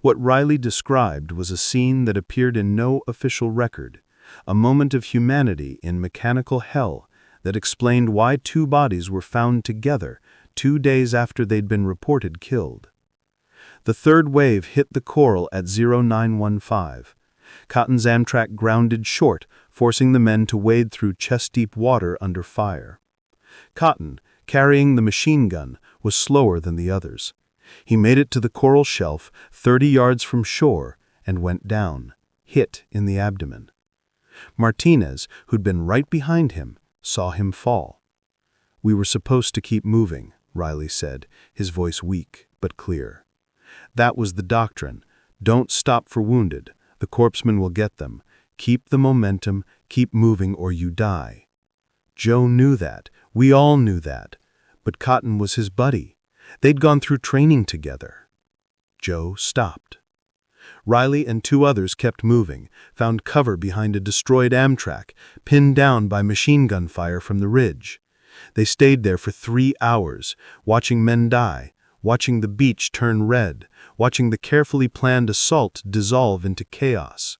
What Riley described was a scene that appeared in no official record, a moment of humanity in mechanical hell that explained why 2 bodies were found together 2 days after they'd been reported killed. The third wave hit the coral at 0915. Cotton's Amtrak grounded short, forcing the men to wade through chest-deep water under fire. Cotton, carrying the machine gun, was slower than the others. He made it to the coral shelf 30 yards from shore and went down, hit in the abdomen. Martinez, who'd been right behind him, saw him fall. "We were supposed to keep moving," Riley said, his voice weak but clear. "That was the doctrine. Don't stop for wounded. The corpsmen will get them. Keep the momentum, keep moving or you die." Joe knew that. We all knew that. But Cotton was his buddy. They'd gone through training together. Joe stopped. Riley and 2 others kept moving, found cover behind a destroyed Amtrak, pinned down by machine gun fire from the ridge. They stayed there for 3 hours, watching men die, watching the beach turn red, watching the carefully planned assault dissolve into chaos.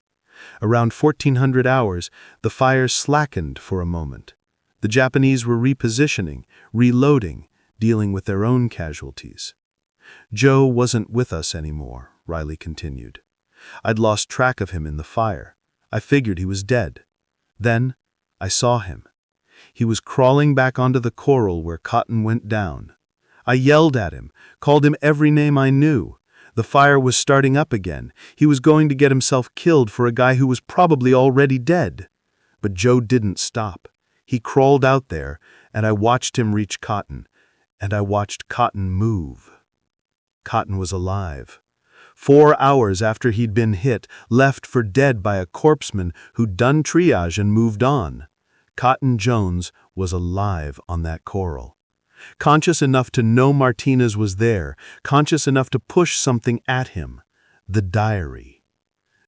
Around 1400 hours, the fire slackened for a moment. The Japanese were repositioning, reloading, dealing with their own casualties. "Joe wasn't with us anymore," Riley continued. "I'd lost track of him in the fire. I figured he was dead. Then, I saw him. He was crawling back onto the coral where Cotton went down. I yelled at him, called him every name I knew. The fire was starting up again. He was going to get himself killed for a guy who was probably already dead. But Joe didn't stop. He crawled out there, and I watched him reach Cotton, and I watched Cotton move. Cotton was alive. 4 hours after he'd been hit, left for dead by a corpsman who'd done triage and moved on. Cotton Jones was alive on that coral. Conscious enough to know Martinez was there, conscious enough to push something at him. The diary.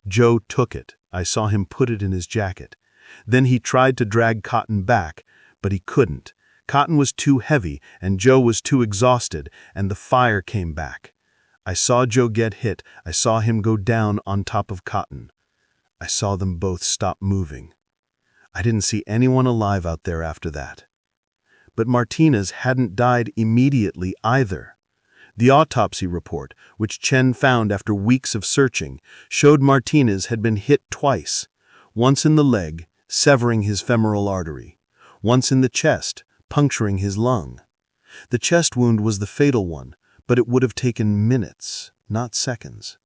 Joe took it. I saw him put it in his jacket. Then he tried to drag Cotton back, but he couldn't. Cotton was too heavy, and Joe was too exhausted, and the fire came back. I saw Joe get hit. I saw him go down on top of Cotton. I saw them both stop moving. I didn't see anyone alive out there after that. But Martinez hadn't died immediately either. The autopsy report, which Chen found after weeks of searching, showed Martinez had been hit twice, once in the leg, severing his femoral artery, once in the chest, puncturing his lung. The chest wound was the fatal one, but it would have taken minutes, not seconds.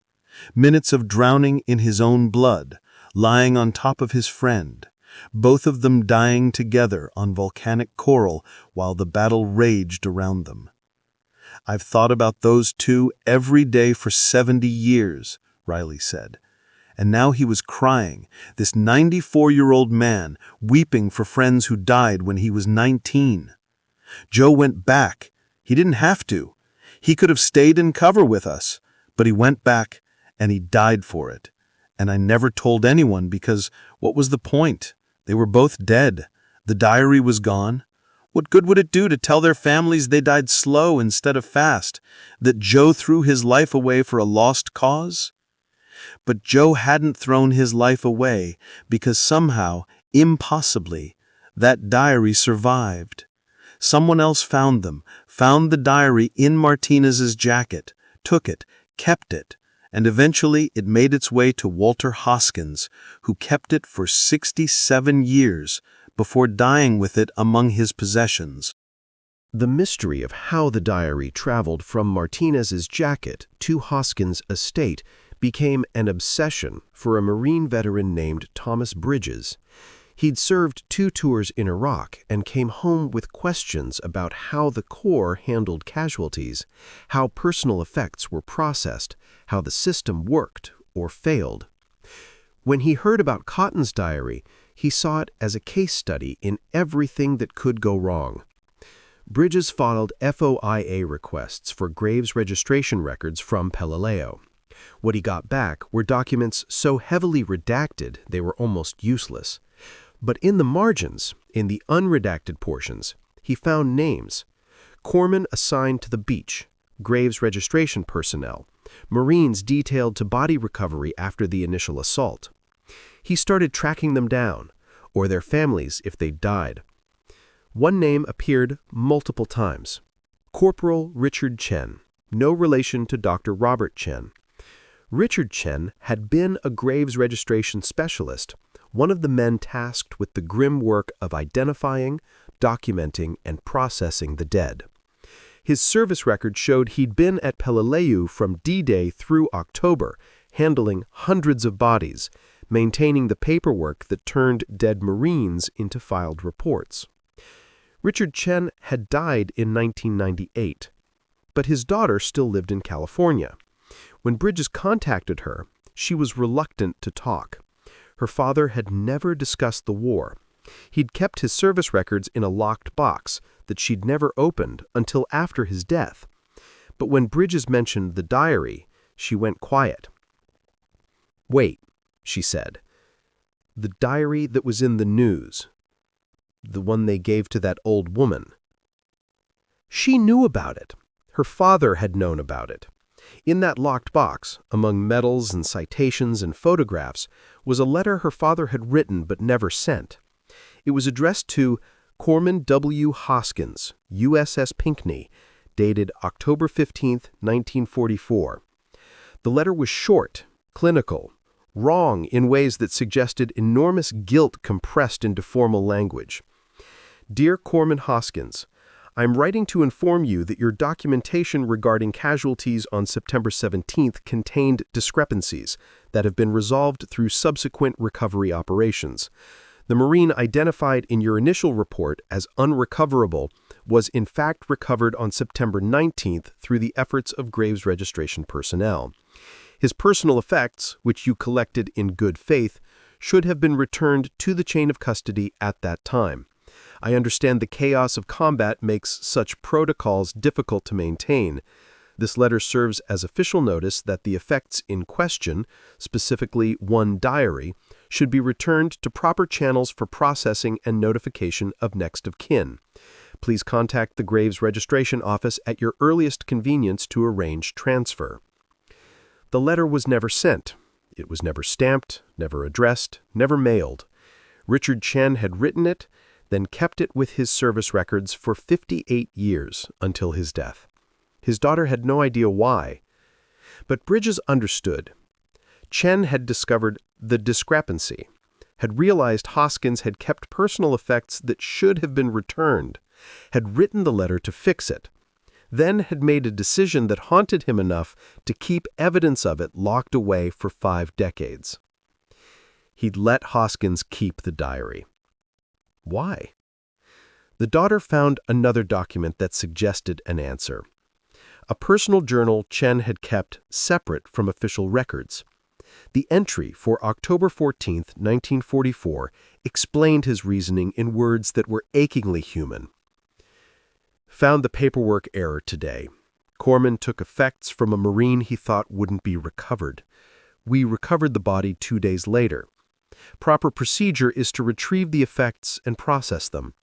Minutes of drowning in his own blood, lying on top of his friend, both of them dying together on volcanic coral while the battle raged around them. "I've thought about those 2 every day for 70 years, Riley said. And now he was crying, this 94-year-old man weeping for friends who died when he was 19. Joe went back. He didn't have to. He could have stayed in cover with us, but he went back and he died for it. And I never told anyone because what was the point? They were both dead. The diary was gone. What good would it do to tell their families they died slow instead of fast, that Joe threw his life away for a lost cause? But Joe hadn't thrown his life away because somehow, impossibly, that diary survived. Someone else found them, found the diary in Martinez's jacket, took it, kept it, and eventually it made its way to Walter Hoskins, who kept it for 67 years before dying with it among his possessions. The mystery of how the diary traveled from Martinez's jacket to Hoskins' estate became an obsession for a Marine veteran named Thomas Bridges. He'd served 2 tours in Iraq and came home with questions about how the Corps handled casualties, how personal effects were processed, how the system worked or failed. When he heard about Cotton's diary, he saw it as a case study in everything that could go wrong. Bridges filed FOIA requests for graves registration records from Peleliu. What he got back were documents so heavily redacted they were almost useless. But in the margins, in the unredacted portions, he found names. Corpsmen assigned to the beach, graves registration personnel, Marines detailed to body recovery after the initial assault. He started tracking them down, or their families if they'd died. One name appeared multiple times. Corporal Richard Chen, no relation to Dr. Robert Chen. Richard Chen had been a graves registration specialist, one of the men tasked with the grim work of identifying, documenting, and processing the dead. His service record showed he'd been at Peleliu from D-Day through October, handling hundreds of bodies, maintaining the paperwork that turned dead Marines into filed reports. Richard Chen had died in 1998, but his daughter still lived in California. When Bridges contacted her, she was reluctant to talk. Her father had never discussed the war. He'd kept his service records in a locked box that she'd never opened until after his death. But when Bridges mentioned the diary, she went quiet. "Wait," she said. "The diary that was in the news. The one they gave to that old woman." She knew about it. Her father had known about it. In that locked box, among medals and citations and photographs, was a letter her father had written but never sent. It was addressed to Corporal W. Hoskins, USS Pinckney, dated October 15, 1944. The letter was short, clinical, wrong in ways that suggested enormous guilt compressed into formal language. "Dear Corporal Hoskins, I'm writing to inform you that your documentation regarding casualties on September 17th contained discrepancies that have been resolved through subsequent recovery operations. The Marine identified in your initial report as unrecoverable was in fact recovered on September 19th through the efforts of Graves registration personnel. His personal effects, which you collected in good faith, should have been returned to the chain of custody at that time. I understand the chaos of combat makes such protocols difficult to maintain. This letter serves as official notice that the effects in question, specifically one diary, should be returned to proper channels for processing and notification of next of kin. Please contact the Graves Registration Office at your earliest convenience to arrange transfer." The letter was never sent. It was never stamped, never addressed, never mailed. Richard Chen had written it, then kept it with his service records for 58 years until his death. His daughter had no idea why. But Bridges understood. Chen had discovered the discrepancy, had realized Hoskins had kept personal effects that should have been returned, had written the letter to fix it, then had made a decision that haunted him enough to keep evidence of it locked away for 5 decades. He'd let Hoskins keep the diary. Why? The daughter found another document that suggested an answer. A personal journal Chen had kept separate from official records. The entry for October 14, 1944, explained his reasoning in words that were achingly human. "Found the paperwork error today. Corpsman took effects from a Marine he thought wouldn't be recovered. We recovered the body 2 days later. Proper procedure is to retrieve the effects and process them.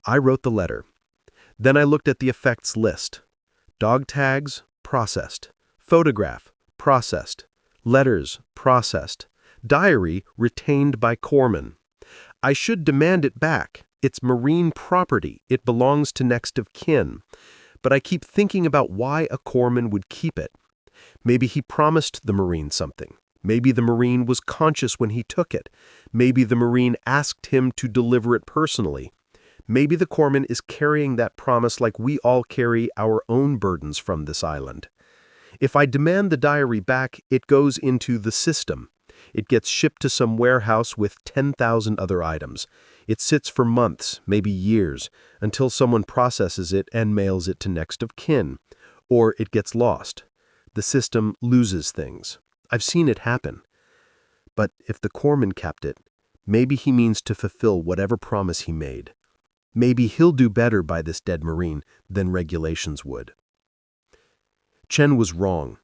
I wrote the letter. Then I looked at the effects list. Dog tags, processed. Photograph, processed. Letters, processed. Diary, retained by Corpsman. I should demand it back. It's Marine property. It belongs to next of kin. But I keep thinking about why a Corpsman would keep it. Maybe he promised the Marine something. Maybe the Marine was conscious when he took it. Maybe the Marine asked him to deliver it personally. Maybe the Corpsman is carrying that promise like we all carry our own burdens from this island. If I demand the diary back, it goes into the system. It gets shipped to some warehouse with 10,000 other items. It sits for months, maybe years, until someone processes it and mails it to next of kin. Or it gets lost. The system loses things. I've seen it happen. But if the Corpsman kept it, maybe he means to fulfill whatever promise he made. Maybe he'll do better by this dead Marine than regulations would." Chen was wrong.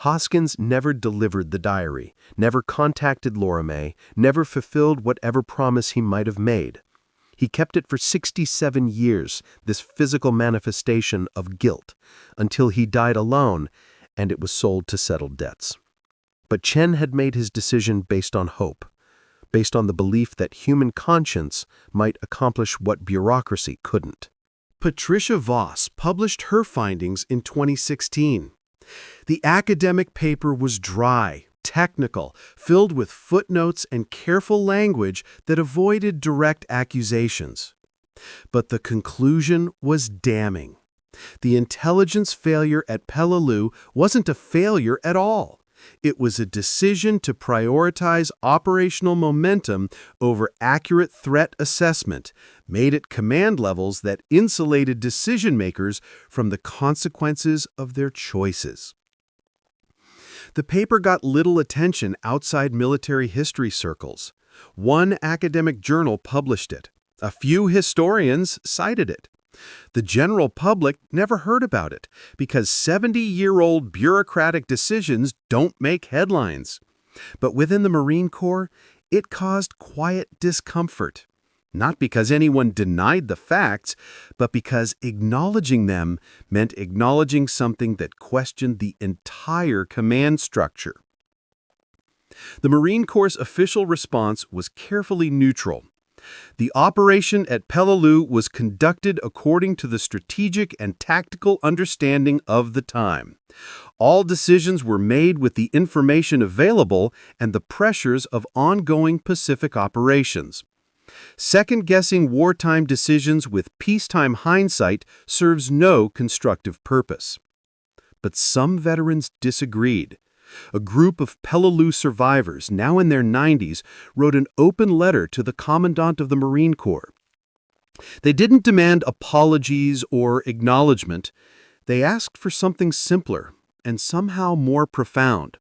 Hoskins never delivered the diary, never contacted Laura Mae, never fulfilled whatever promise he might have made. He kept it for 67 years, this physical manifestation of guilt, until he died alone and it was sold to settle debts. But Chen had made his decision based on hope, based on the belief that human conscience might accomplish what bureaucracy couldn't. Patricia Voss published her findings in 2016. The academic paper was dry, technical, filled with footnotes and careful language that avoided direct accusations. But the conclusion was damning. The intelligence failure at Peleliu wasn't a failure at all. It was a decision to prioritize operational momentum over accurate threat assessment, made at command levels that insulated decision-makers from the consequences of their choices. The paper got little attention outside military history circles. One academic journal published it. A few historians cited it. The general public never heard about it because 70-year-old bureaucratic decisions don't make headlines. But within the Marine Corps, it caused quiet discomfort. Not because anyone denied the facts, but because acknowledging them meant acknowledging something that questioned the entire command structure. The Marine Corps' official response was carefully neutral. The operation at Peleliu was conducted according to the strategic and tactical understanding of the time. All decisions were made with the information available and the pressures of ongoing Pacific operations. Second-guessing wartime decisions with peacetime hindsight serves no constructive purpose. But some veterans disagreed. A group of Peleliu survivors, now in their 90s, wrote an open letter to the Commandant of the Marine Corps. They didn't demand apologies or acknowledgement. They asked for something simpler and somehow more profound.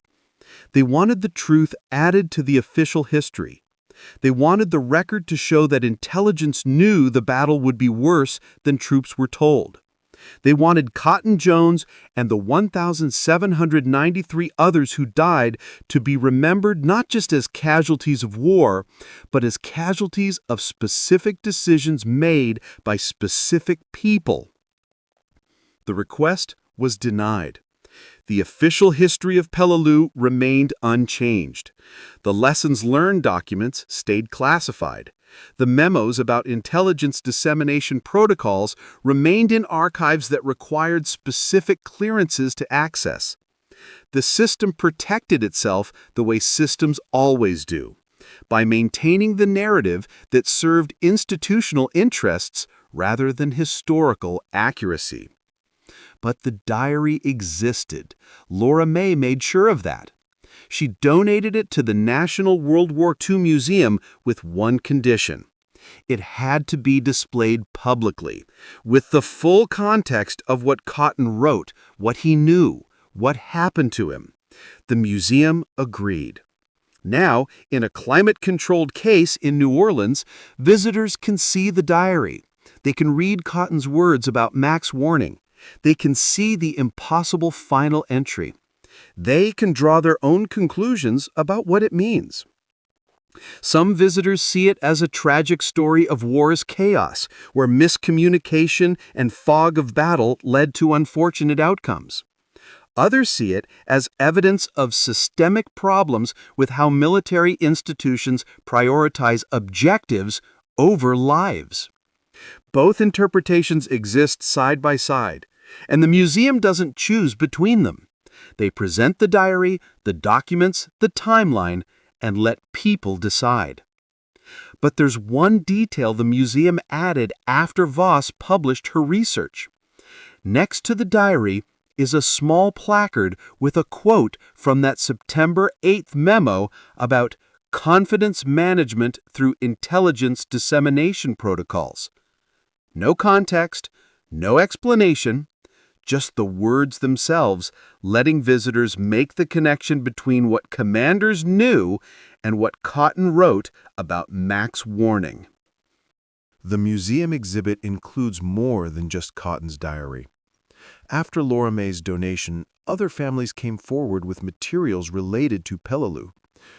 They wanted the truth added to the official history. They wanted the record to show that intelligence knew the battle would be worse than troops were told. They wanted Cotton Jones and the 1,793 others who died to be remembered not just as casualties of war, but as casualties of specific decisions made by specific people. The request was denied. The official history of Peleliu remained unchanged. The lessons learned documents stayed classified. The memos about intelligence dissemination protocols remained in archives that required specific clearances to access. The system protected itself the way systems always do, by maintaining the narrative that served institutional interests rather than historical accuracy. But the diary existed. Laura Mae made sure of that. She donated it to the National World War II Museum with one condition. It had to be displayed publicly, with the full context of what Cotton wrote, what he knew, what happened to him. The museum agreed. Now, in a climate-controlled case in New Orleans, visitors can see the diary. They can read Cotton's words about Mac's warning. They can see the impossible final entry. They can draw their own conclusions about what it means. Some visitors see it as a tragic story of war's chaos, where miscommunication and fog of battle led to unfortunate outcomes. Others see it as evidence of systemic problems with how military institutions prioritize objectives over lives. Both interpretations exist side by side, and the museum doesn't choose between them. They present the diary, the documents, the timeline, and let people decide. But there's one detail the museum added after Voss published her research. Next to the diary is a small placard with a quote from that September 8th memo about confidence management through intelligence dissemination protocols. No context, no explanation, just the words themselves, letting visitors make the connection between what commanders knew and what Cotton wrote about Mac's warning. The museum exhibit includes more than just Cotton's diary. After Laura Mae's donation, other families came forward with materials related to Peleliu: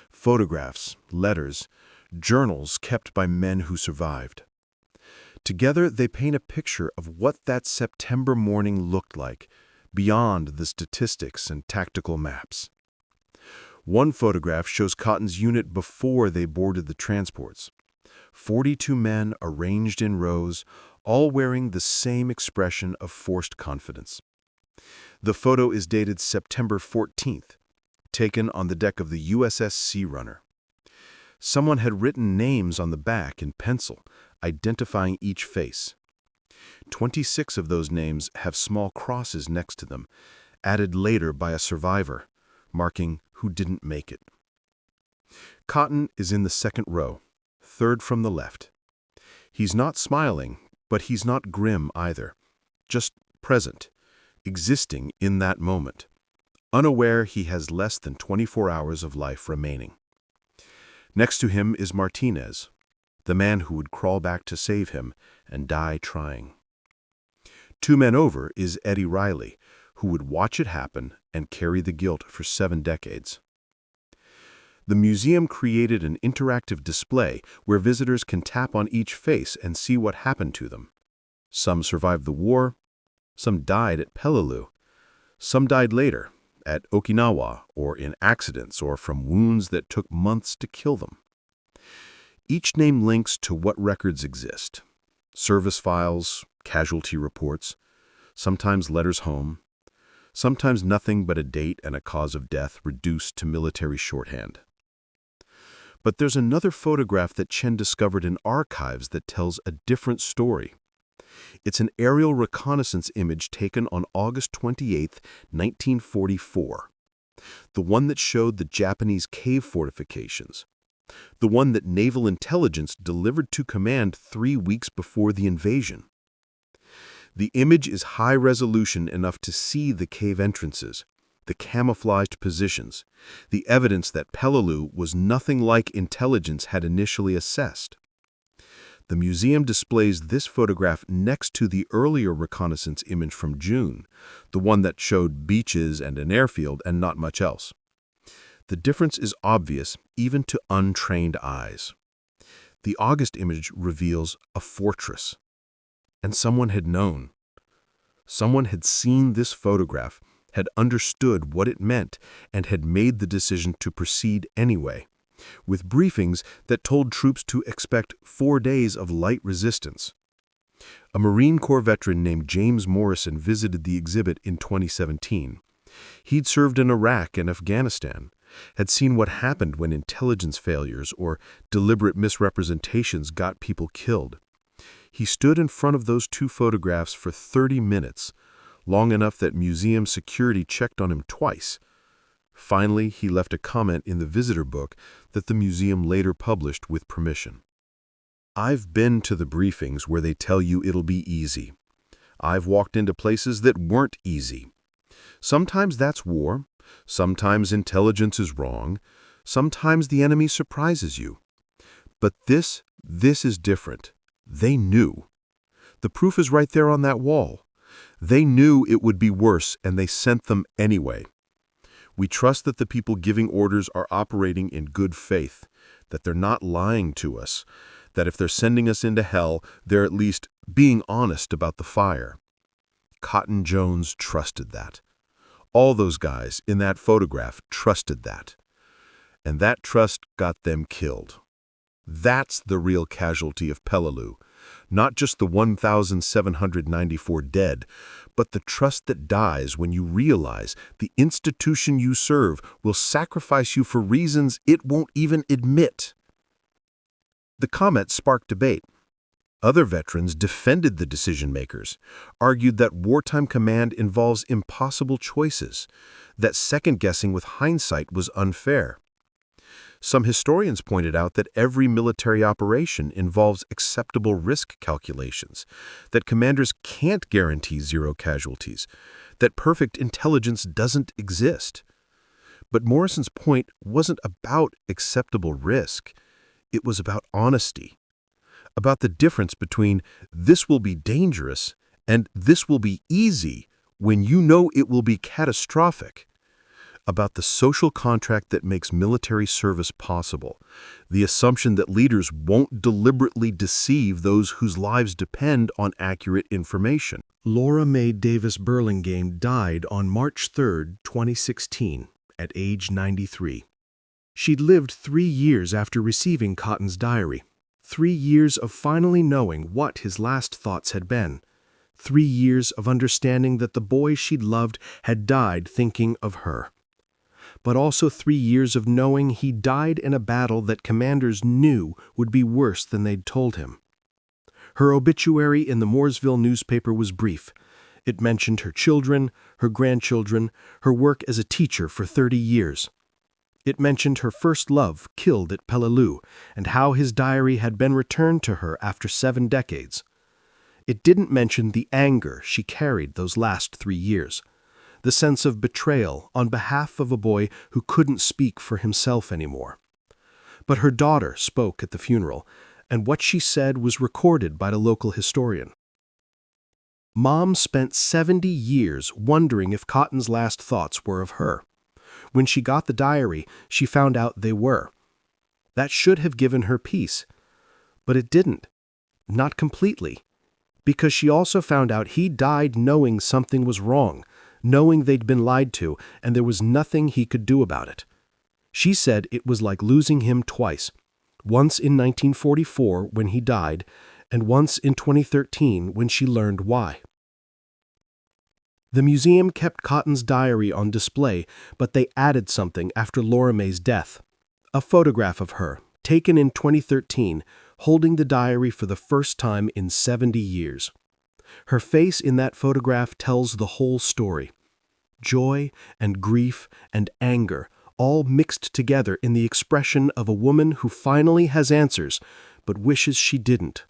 photographs, letters, journals kept by men who survived. Together, they paint a picture of what that September morning looked like, beyond the statistics and tactical maps. One photograph shows Cotton's unit before they boarded the transports. 42 men arranged in rows, all wearing the same expression of forced confidence. The photo is dated September 14th, taken on the deck of the USS Sea Runner. Someone had written names on the back in pencil, identifying each face. 26 of those names have small crosses next to them, added later by a survivor, marking who didn't make it. Cotton is in the second row, third from the left. He's not smiling, but he's not grim either, just present, existing in that moment, unaware he has less than 24 hours of life remaining. Next to him is Martinez, the man who would crawl back to save him and die trying. 2 men over is Eddie Riley, who would watch it happen and carry the guilt for 7 decades. The museum created an interactive display where visitors can tap on each face and see what happened to them. Some survived the war, some died at Peleliu, some died later, at Okinawa, or in accidents or from wounds that took months to kill them. Each name links to what records exist: service files, casualty reports, sometimes letters home, sometimes nothing but a date and a cause of death reduced to military shorthand. But there's another photograph that Chen discovered in archives that tells a different story. It's an aerial reconnaissance image taken on August 28, 1944. The one that showed the Japanese cave fortifications. The one that Naval Intelligence delivered to command 3 weeks before the invasion. The image is high resolution enough to see the cave entrances, the camouflaged positions, the evidence that Peleliu was nothing like intelligence had initially assessed. The museum displays this photograph next to the earlier reconnaissance image from June, the one that showed beaches and an airfield and not much else. The difference is obvious even to untrained eyes. The August image reveals a fortress. And someone had known. Someone had seen this photograph, had understood what it meant, and had made the decision to proceed anyway, with briefings that told troops to expect 4 days of light resistance. A Marine Corps veteran named James Morrison visited the exhibit in 2017. He'd served in Iraq and Afghanistan, had seen what happened when intelligence failures or deliberate misrepresentations got people killed. He stood in front of those 2 photographs for 30 minutes, long enough that museum security checked on him twice. Finally, he left a comment in the visitor book that the museum later published with permission. I've been to the briefings where they tell you it'll be easy. I've walked into places that weren't easy. Sometimes that's war, sometimes intelligence is wrong, sometimes the enemy surprises you. But this is different. They knew. The proof is right there on that wall. They knew it would be worse, and they sent them anyway. We trust that the people giving orders are operating in good faith, that they're not lying to us, that if they're sending us into hell, they're at least being honest about the fire. Cotton Jones trusted that. All those guys in that photograph trusted that. And that trust got them killed. That's the real casualty of Peleliu. Not just the 1,794 dead, but the trust that dies when you realize the institution you serve will sacrifice you for reasons it won't even admit. The comment sparked debate. Other veterans defended the decision-makers, argued that wartime command involves impossible choices, that second-guessing with hindsight was unfair. Some historians pointed out that every military operation involves acceptable risk calculations, that commanders can't guarantee 0 casualties, that perfect intelligence doesn't exist. But Morrison's point wasn't about acceptable risk. It was about honesty, about the difference between this will be dangerous and this will be easy when you know it will be catastrophic. About the social contract that makes military service possible, the assumption that leaders won't deliberately deceive those whose lives depend on accurate information. Laura Mae Davis Burlingame died on March 3, 2016, at age 93. She'd lived 3 years after receiving Cotton's diary, 3 years of finally knowing what his last thoughts had been, 3 years of understanding that the boy she'd loved had died thinking of her. But also 3 years of knowing he died in a battle that commanders knew would be worse than they'd told him. Her obituary in the Mooresville newspaper was brief. It mentioned her children, her grandchildren, her work as a teacher for 30 years. It mentioned her first love killed at Peleliu and how his diary had been returned to her after 7 decades. It didn't mention the anger she carried those last 3 years, the sense of betrayal on behalf of a boy who couldn't speak for himself anymore. But her daughter spoke at the funeral, and what she said was recorded by the local historian. Mom spent 70 years wondering if Cotton's last thoughts were of her. When she got the diary, she found out they were. That should have given her peace. But it didn't. Not completely. Because she also found out he died knowing something was wrong, knowing they'd been lied to, and there was nothing he could do about it. She said it was like losing him twice, once in 1944 when he died, and once in 2013 when she learned why. The museum kept Cotton's diary on display, but they added something after Laura Mae's death. A photograph of her, taken in 2013, holding the diary for the first time in 70 years. Her face in that photograph tells the whole story. Joy and grief and anger, all mixed together in the expression of a woman who finally has answers, but wishes she didn't.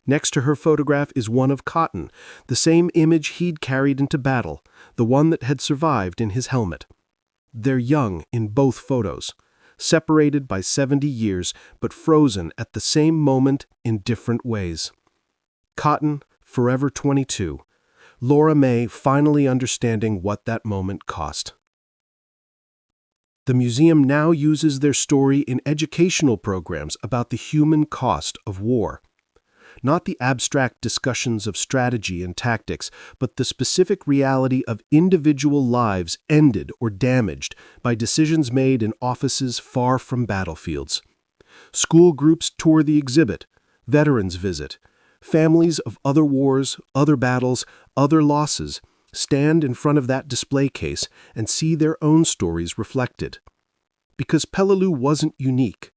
Next to her photograph is one of Cotton, the same image he'd carried into battle, the one that had survived in his helmet. They're young in both photos, separated by 70 years, but frozen at the same moment in different ways. Cotton, forever 22. Laura Mae finally understanding what that moment cost. The museum now uses their story in educational programs about the human cost of war. Not the abstract discussions of strategy and tactics, but the specific reality of individual lives ended or damaged by decisions made in offices far from battlefields. School groups tour the exhibit, veterans visit. Families of other wars, other battles, other losses stand in front of that display case and see their own stories reflected. Because Peleliu wasn't unique.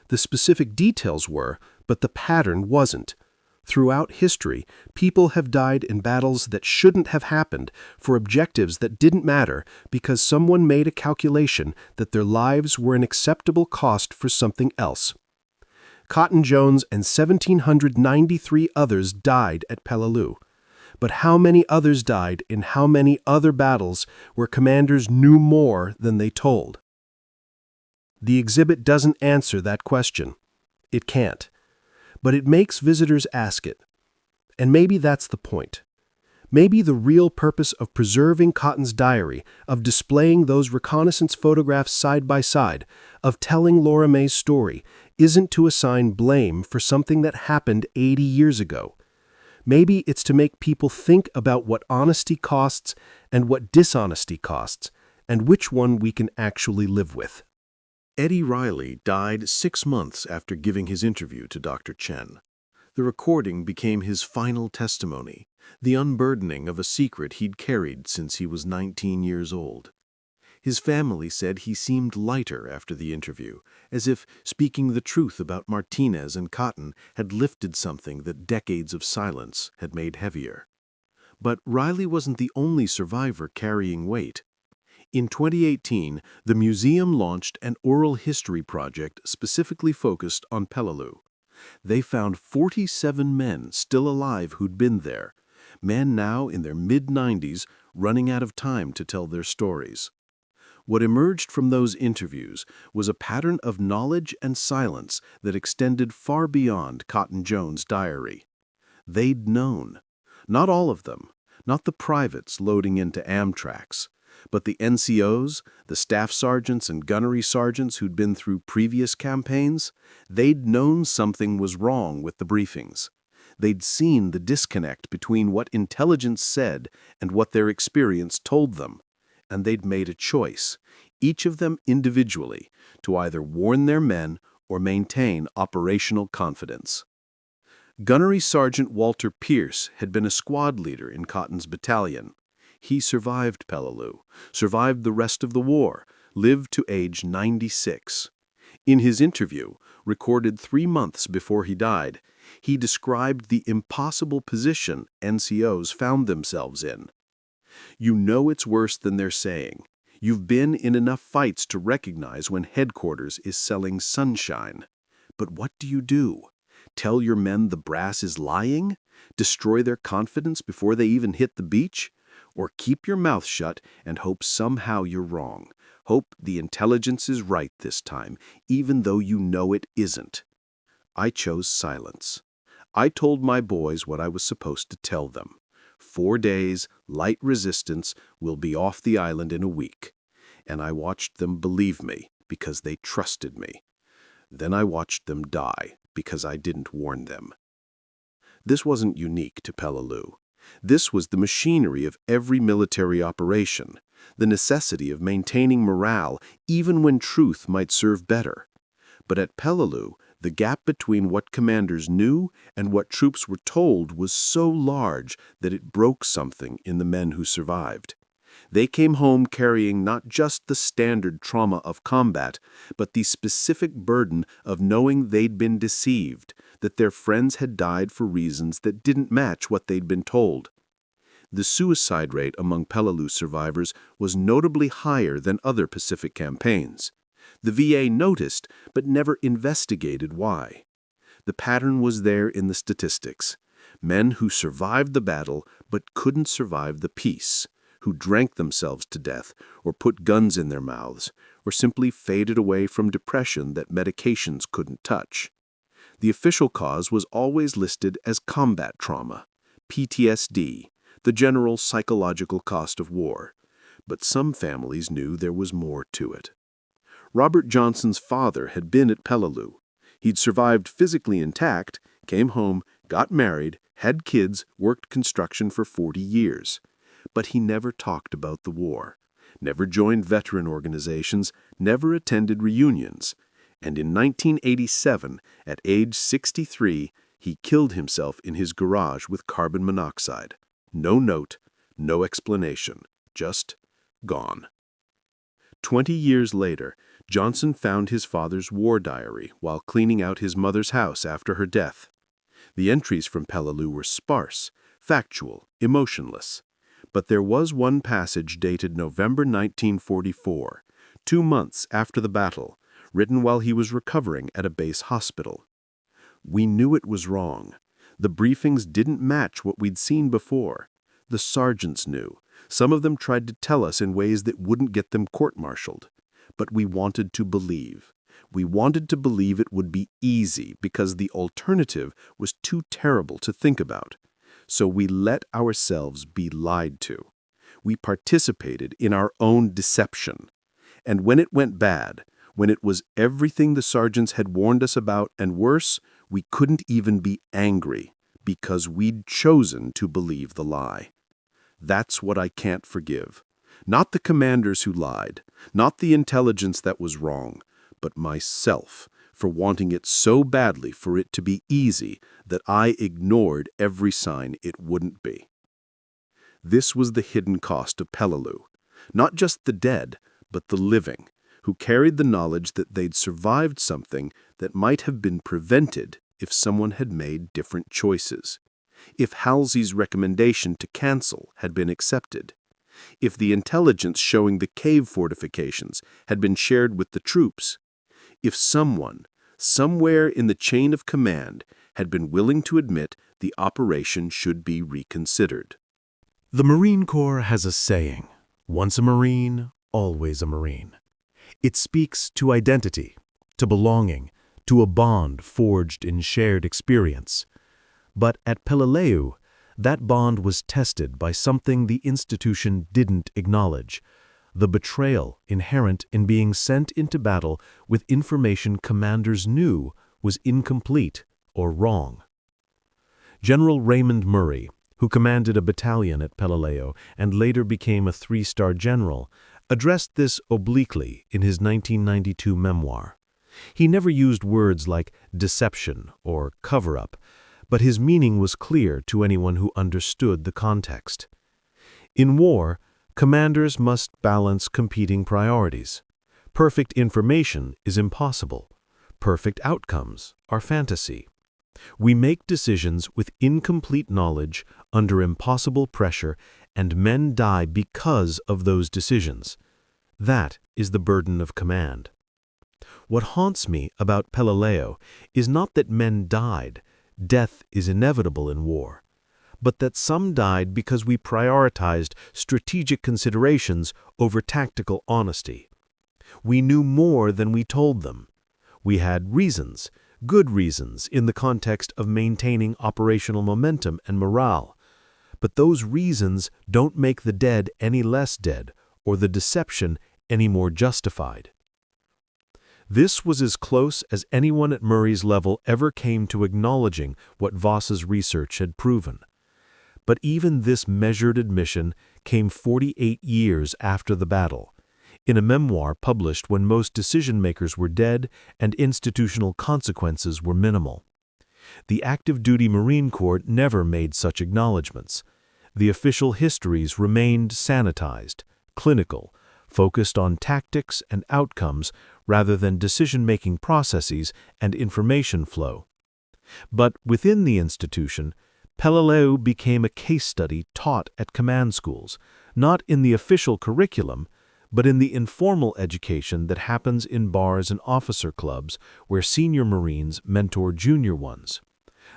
The specific details were, but the pattern wasn't. Throughout history, people have died in battles that shouldn't have happened for objectives that didn't matter because someone made a calculation that their lives were an acceptable cost for something else. Cotton Jones and 1,793 others died at Peleliu. But how many others died in how many other battles where commanders knew more than they told? The exhibit doesn't answer that question. It can't. But it makes visitors ask it. And maybe that's the point. Maybe the real purpose of preserving Cotton's diary, of displaying those reconnaissance photographs side by side, of telling Laura Mae's story, isn't to assign blame for something that happened 80 years ago. Maybe it's to make people think about what honesty costs and what dishonesty costs, and which one we can actually live with. Eddie Riley died 6 months after giving his interview to Dr. Chen. The recording became his final testimony, the unburdening of a secret he'd carried since he was 19 years old. His family said he seemed lighter after the interview, as if speaking the truth about Martinez and Cotton had lifted something that decades of silence had made heavier. But Riley wasn't the only survivor carrying weight. In 2018, the museum launched an oral history project specifically focused on Peleliu. They found 47 men still alive who'd been there, men now in their mid-90s running out of time to tell their stories. What emerged from those interviews was a pattern of knowledge and silence that extended far beyond Cotton Jones' diary. They'd known. Not all of them, not the privates loading into Amtraks, but the NCOs, the staff sergeants and gunnery sergeants who'd been through previous campaigns, they'd known something was wrong with the briefings. They'd seen the disconnect between what intelligence said and what their experience told them, and they'd made a choice, each of them individually, to either warn their men or maintain operational confidence. Gunnery Sergeant Walter Pierce had been a squad leader in Cotton's battalion. He survived Peleliu, survived the rest of the war, lived to age 96. In his interview, recorded 3 months before he died, he described the impossible position NCOs found themselves in. "You know it's worse than they're saying. You've been in enough fights to recognize when headquarters is selling sunshine. But what do you do? Tell your men the brass is lying? Destroy their confidence before they even hit the beach? Or keep your mouth shut and hope somehow you're wrong? Hope the intelligence is right this time, even though you know it isn't." I chose silence. I told my boys what I was supposed to tell them. 4 days, light resistance, will be off the island in a week. And I watched them believe me because they trusted me. Then I watched them die because I didn't warn them. This wasn't unique to Peleliu. This was the machinery of every military operation, the necessity of maintaining morale even when truth might serve better. But at Peleliu, the gap between what commanders knew and what troops were told was so large that it broke something in the men who survived. They came home carrying not just the standard trauma of combat, but the specific burden of knowing they'd been deceived, that their friends had died for reasons that didn't match what they'd been told. The suicide rate among Peleliu survivors was notably higher than other Pacific campaigns. The VA noticed, but never investigated why. The pattern was there in the statistics. Men who survived the battle but couldn't survive the peace, who drank themselves to death or put guns in their mouths, or simply faded away from depression that medications couldn't touch. The official cause was always listed as combat trauma, PTSD, the general psychological cost of war. But some families knew there was more to it. Robert Johnson's father had been at Peleliu. He'd survived physically intact, came home, got married, had kids, worked construction for 40 years. But he never talked about the war, never joined veteran organizations, never attended reunions. And in 1987, at age 63, he killed himself in his garage with carbon monoxide. No note, no explanation, just gone. 20 years later, Johnson found his father's war diary while cleaning out his mother's house after her death. The entries from Peleliu were sparse, factual, emotionless. But there was one passage dated November 1944, 2 months after the battle, written while he was recovering at a base hospital. "We knew it was wrong. The briefings didn't match what we'd seen before. The sergeants knew. Some of them tried to tell us in ways that wouldn't get them court-martialed. But we wanted to believe. We wanted to believe it would be easy because the alternative was too terrible to think about. So we let ourselves be lied to. We participated in our own deception. And when it went bad, when it was everything the sergeants had warned us about and worse, we couldn't even be angry because we'd chosen to believe the lie. That's what I can't forgive. Not the commanders who lied, not the intelligence that was wrong, but myself for wanting it so badly for it to be easy that I ignored every sign it wouldn't be." This was the hidden cost of Peleliu. Not just the dead, but the living, who carried the knowledge that they'd survived something that might have been prevented if someone had made different choices. If Halsey's recommendation to cancel had been accepted. If the intelligence showing the cave fortifications had been shared with the troops. If someone, somewhere in the chain of command, had been willing to admit the operation should be reconsidered. The Marine Corps has a saying, once a Marine, always a Marine. It speaks to identity, to belonging, to a bond forged in shared experience. But at Peleliu, that bond was tested by something the institution didn't acknowledge, the betrayal inherent in being sent into battle with information commanders knew was incomplete or wrong. General Raymond Murray, who commanded a battalion at Peleliu and later became a 3-star general, addressed this obliquely in his 1992 memoir. He never used words like deception or cover-up, but his meaning was clear to anyone who understood the context. In war, commanders must balance competing priorities. Perfect information is impossible, perfect outcomes are fantasy. We make decisions with incomplete knowledge, under impossible pressure, and men die because of those decisions. That is the burden of command. What haunts me about Peleliu is not that men died, death is inevitable in war, but that some died because we prioritized strategic considerations over tactical honesty. We knew more than we told them. We had reasons, good reasons, in the context of maintaining operational momentum and morale. But those reasons don't make the dead any less dead, or the deception any more justified. This was as close as anyone at Murray's level ever came to acknowledging what Voss's research had proven. But even this measured admission came 48 years after the battle, in a memoir published when most decision-makers were dead and institutional consequences were minimal. The active-duty Marine Corps never made such acknowledgments. The official histories remained sanitized, clinical, focused on tactics and outcomes rather than decision-making processes and information flow. But within the institution, Peleliu became a case study taught at command schools, not in the official curriculum, but in the informal education that happens in bars and officer clubs where senior Marines mentor junior ones.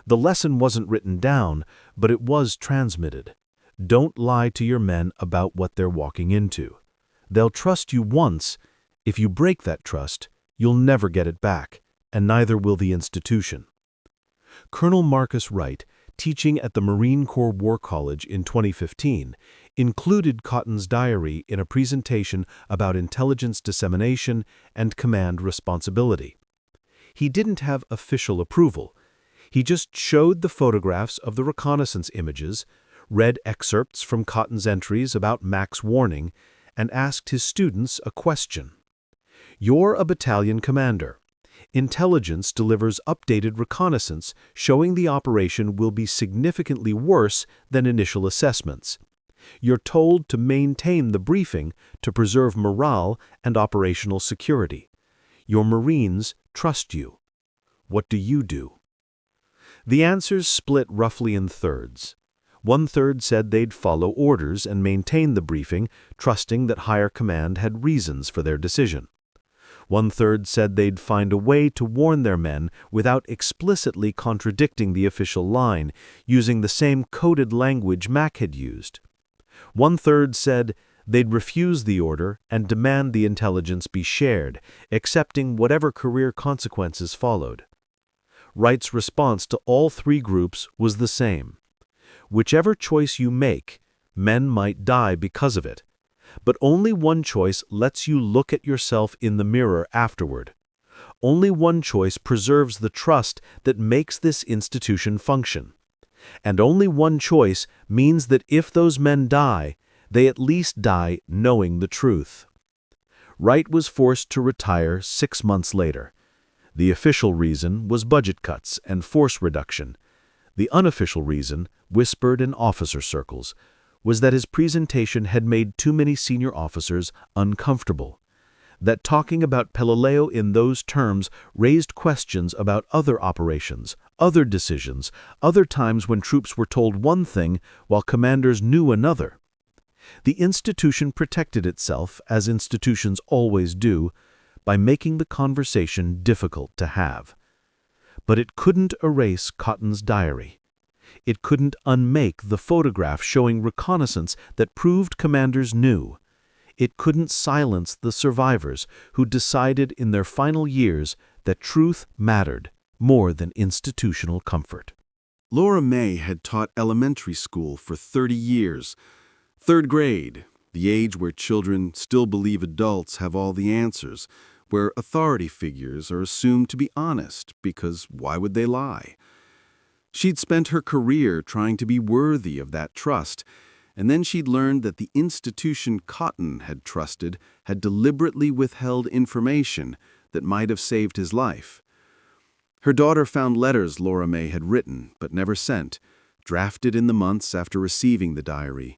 The lesson wasn't written down, but it was transmitted. Don't lie to your men about what they're walking into. They'll trust you once. If you break that trust, you'll never get it back, and neither will the institution. Colonel Marcus Wright, teaching at the Marine Corps War College in 2015, included Cotton's diary in a presentation about intelligence dissemination and command responsibility. He didn't have official approval. He just showed the photographs of the reconnaissance images, read excerpts from Cotton's entries about Mac's warning, and asked his students a question. You're a battalion commander. Intelligence delivers updated reconnaissance showing the operation will be significantly worse than initial assessments. You're told to maintain the briefing to preserve morale and operational security. Your Marines trust you. What do you do? The answers split roughly in thirds. 1/3 said they'd follow orders and maintain the briefing, trusting that higher command had reasons for their decision. 1/3 said they'd find a way to warn their men without explicitly contradicting the official line, using the same coded language Mac had used. 1/3 said they'd refuse the order and demand the intelligence be shared, accepting whatever career consequences followed. Wright's response to all three groups was the same. Whichever choice you make, men might die because of it. But only one choice lets you look at yourself in the mirror afterward. Only one choice preserves the trust that makes this institution function. And only one choice means that if those men die, they at least die knowing the truth. Wright was forced to retire 6 months later. The official reason was budget cuts and force reduction. The unofficial reason, whispered in officer circles, was that his presentation had made too many senior officers uncomfortable. That talking about Peleliu in those terms raised questions about other operations, other decisions, other times when troops were told one thing while commanders knew another. The institution protected itself, as institutions always do, by making the conversation difficult to have. But it couldn't erase Cotton's diary. It couldn't unmake the photograph showing reconnaissance that proved commanders knew. It couldn't silence the survivors who decided in their final years that truth mattered more than institutional comfort. Laura Mae had taught elementary school for 30 years. 3rd grade, the age where children still believe adults have all the answers, where authority figures are assumed to be honest, because why would they lie? She'd spent her career trying to be worthy of that trust, and then she'd learned that the institution Cotton had trusted had deliberately withheld information that might have saved his life. Her daughter found letters Laura Mae had written but never sent, drafted in the months after receiving the diary.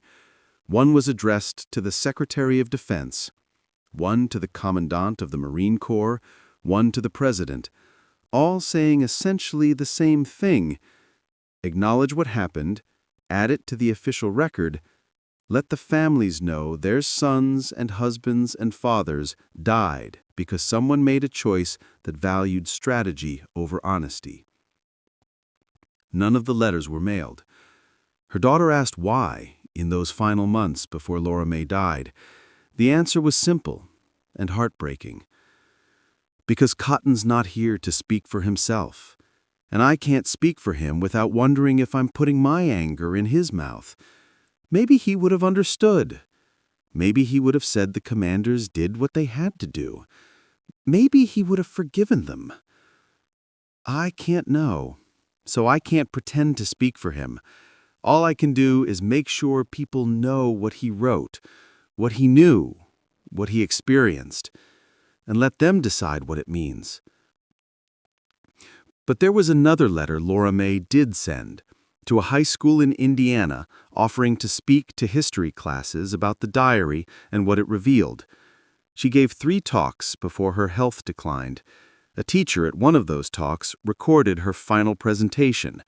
One was addressed to the Secretary of Defense, one to the Commandant of the Marine Corps, one to the President, all saying essentially the same thing. Acknowledge what happened, add it to the official record, let the families know their sons and husbands and fathers died because someone made a choice that valued strategy over honesty. None of the letters were mailed. Her daughter asked why, in those final months before Laura Mae died. The answer was simple and heartbreaking. Because Cotton's not here to speak for himself, and I can't speak for him without wondering if I'm putting my anger in his mouth. Maybe he would have understood. Maybe he would have said the commanders did what they had to do. Maybe he would have forgiven them. I can't know, so I can't pretend to speak for him. All I can do is make sure people know what he wrote, what he knew, what he experienced, and let them decide what it means. But there was another letter Laura Mae did send, to a high school in Indiana, offering to speak to history classes about the diary and what it revealed. She gave 3 talks before her health declined. A teacher at one of those talks recorded her final presentation.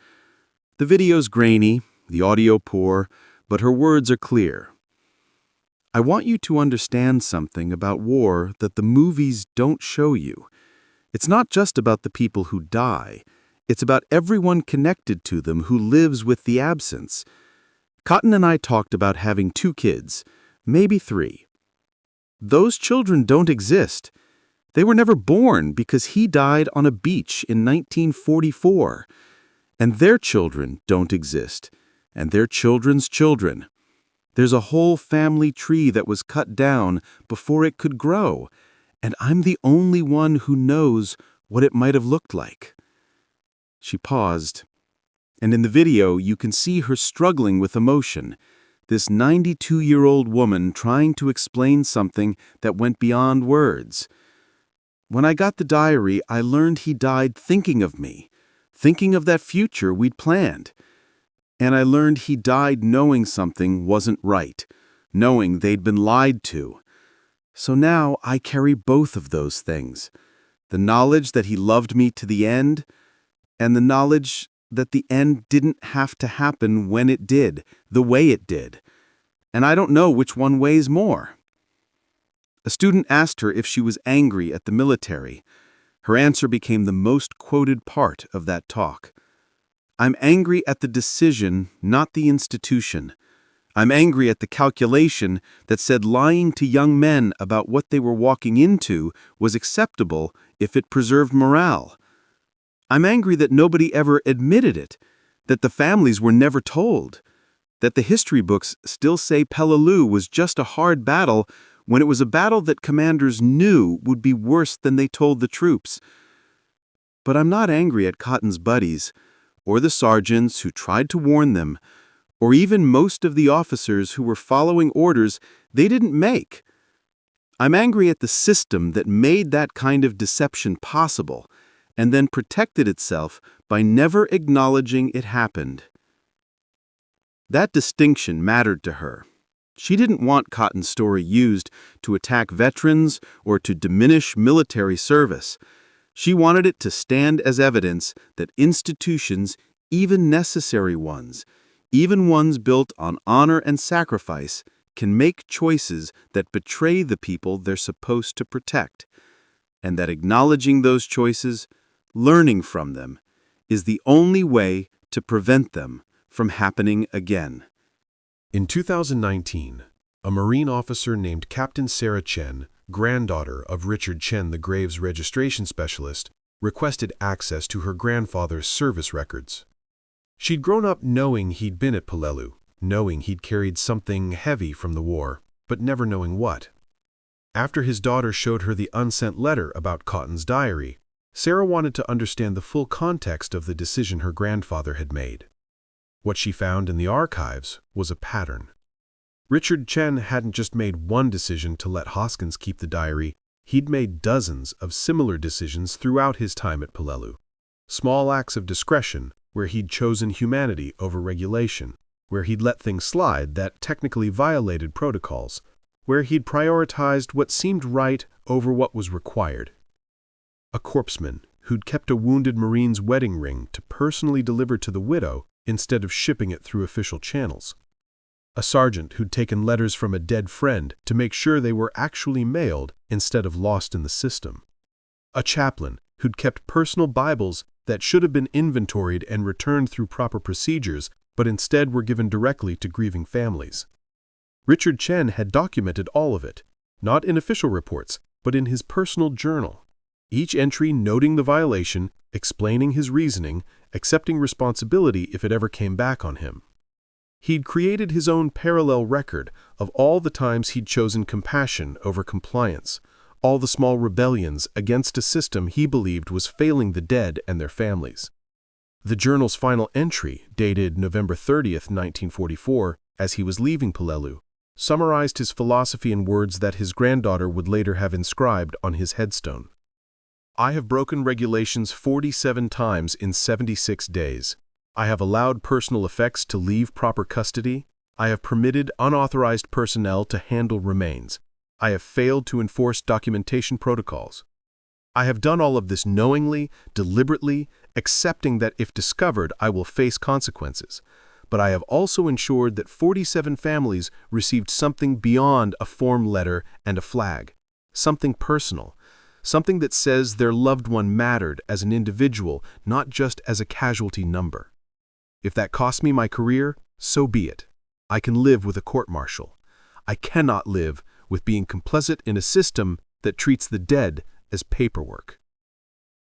The video's grainy, the audio poor, but her words are clear. I want you to understand something about war that the movies don't show you. It's not just about the people who die. It's about everyone connected to them who lives with the absence. Cotton and I talked about having 2 kids, maybe 3. Those children don't exist. They were never born because he died on a beach in 1944. And their children don't exist, and their children's children. There's a whole family tree that was cut down before it could grow, and I'm the only one who knows what it might have looked like. She paused, and in the video you can see her struggling with emotion, this 92-year-old woman trying to explain something that went beyond words. When I got the diary, I learned he died thinking of me, thinking of that future we'd planned. And I learned he died knowing something wasn't right, knowing they'd been lied to. So now I carry both of those things, the knowledge that he loved me to the end, and the knowledge that the end didn't have to happen when it did, the way it did. And I don't know which one weighs more. A student asked her if she was angry at the military. Her answer became the most quoted part of that talk. I'm angry at the decision, not the institution. I'm angry at the calculation that said lying to young men about what they were walking into was acceptable if it preserved morale. I'm angry that nobody ever admitted it, that the families were never told, that the history books still say Peleliu was just a hard battle when it was a battle that commanders knew would be worse than they told the troops. But I'm not angry at Cotton's buddies, or the sergeants who tried to warn them, or even most of the officers who were following orders they didn't make. I'm angry at the system that made that kind of deception possible, and then protected itself by never acknowledging it happened. That distinction mattered to her. She didn't want Cotton's story used to attack veterans or to diminish military service. She wanted it to stand as evidence that institutions, even necessary ones, even ones built on honor and sacrifice, can make choices that betray the people they're supposed to protect, and that acknowledging those choices, learning from them, is the only way to prevent them from happening again. In 2019, a Marine officer named Captain Sarah Chen, granddaughter of Richard Chen, the Graves registration specialist, requested access to her grandfather's service records. She'd grown up knowing he'd been at Peleliu, knowing he'd carried something heavy from the war, but never knowing what. After his daughter showed her the unsent letter about Cotton's diary, Sarah wanted to understand the full context of the decision her grandfather had made. What she found in the archives was a pattern. Richard Chen hadn't just made one decision to let Hoskins keep the diary, he'd made dozens of similar decisions throughout his time at Peleliu. Small acts of discretion where he'd chosen humanity over regulation, where he'd let things slide that technically violated protocols, where he'd prioritized what seemed right over what was required. A corpsman who'd kept a wounded Marine's wedding ring to personally deliver to the widow instead of shipping it through official channels. A sergeant who'd taken letters from a dead friend to make sure they were actually mailed instead of lost in the system. A chaplain who'd kept personal Bibles that should have been inventoried and returned through proper procedures, but instead were given directly to grieving families. Richard Chen had documented all of it, not in official reports, but in his personal journal. Each entry noting the violation, explaining his reasoning, accepting responsibility if it ever came back on him. He'd created his own parallel record of all the times he'd chosen compassion over compliance, all the small rebellions against a system he believed was failing the dead and their families. The journal's final entry, dated November 30th, 1944, as he was leaving Peleliu, summarized his philosophy in words that his granddaughter would later have inscribed on his headstone. "I have broken regulations 47 times in 76 days. I have allowed personal effects to leave proper custody. I have permitted unauthorized personnel to handle remains. I have failed to enforce documentation protocols. I have done all of this knowingly, deliberately, accepting that if discovered, I will face consequences. But I have also ensured that 47 families received something beyond a form letter and a flag, something personal, something that says their loved one mattered as an individual, not just as a casualty number. If that costs me my career, so be it. I can live with a court-martial. I cannot live with being complicit in a system that treats the dead as paperwork."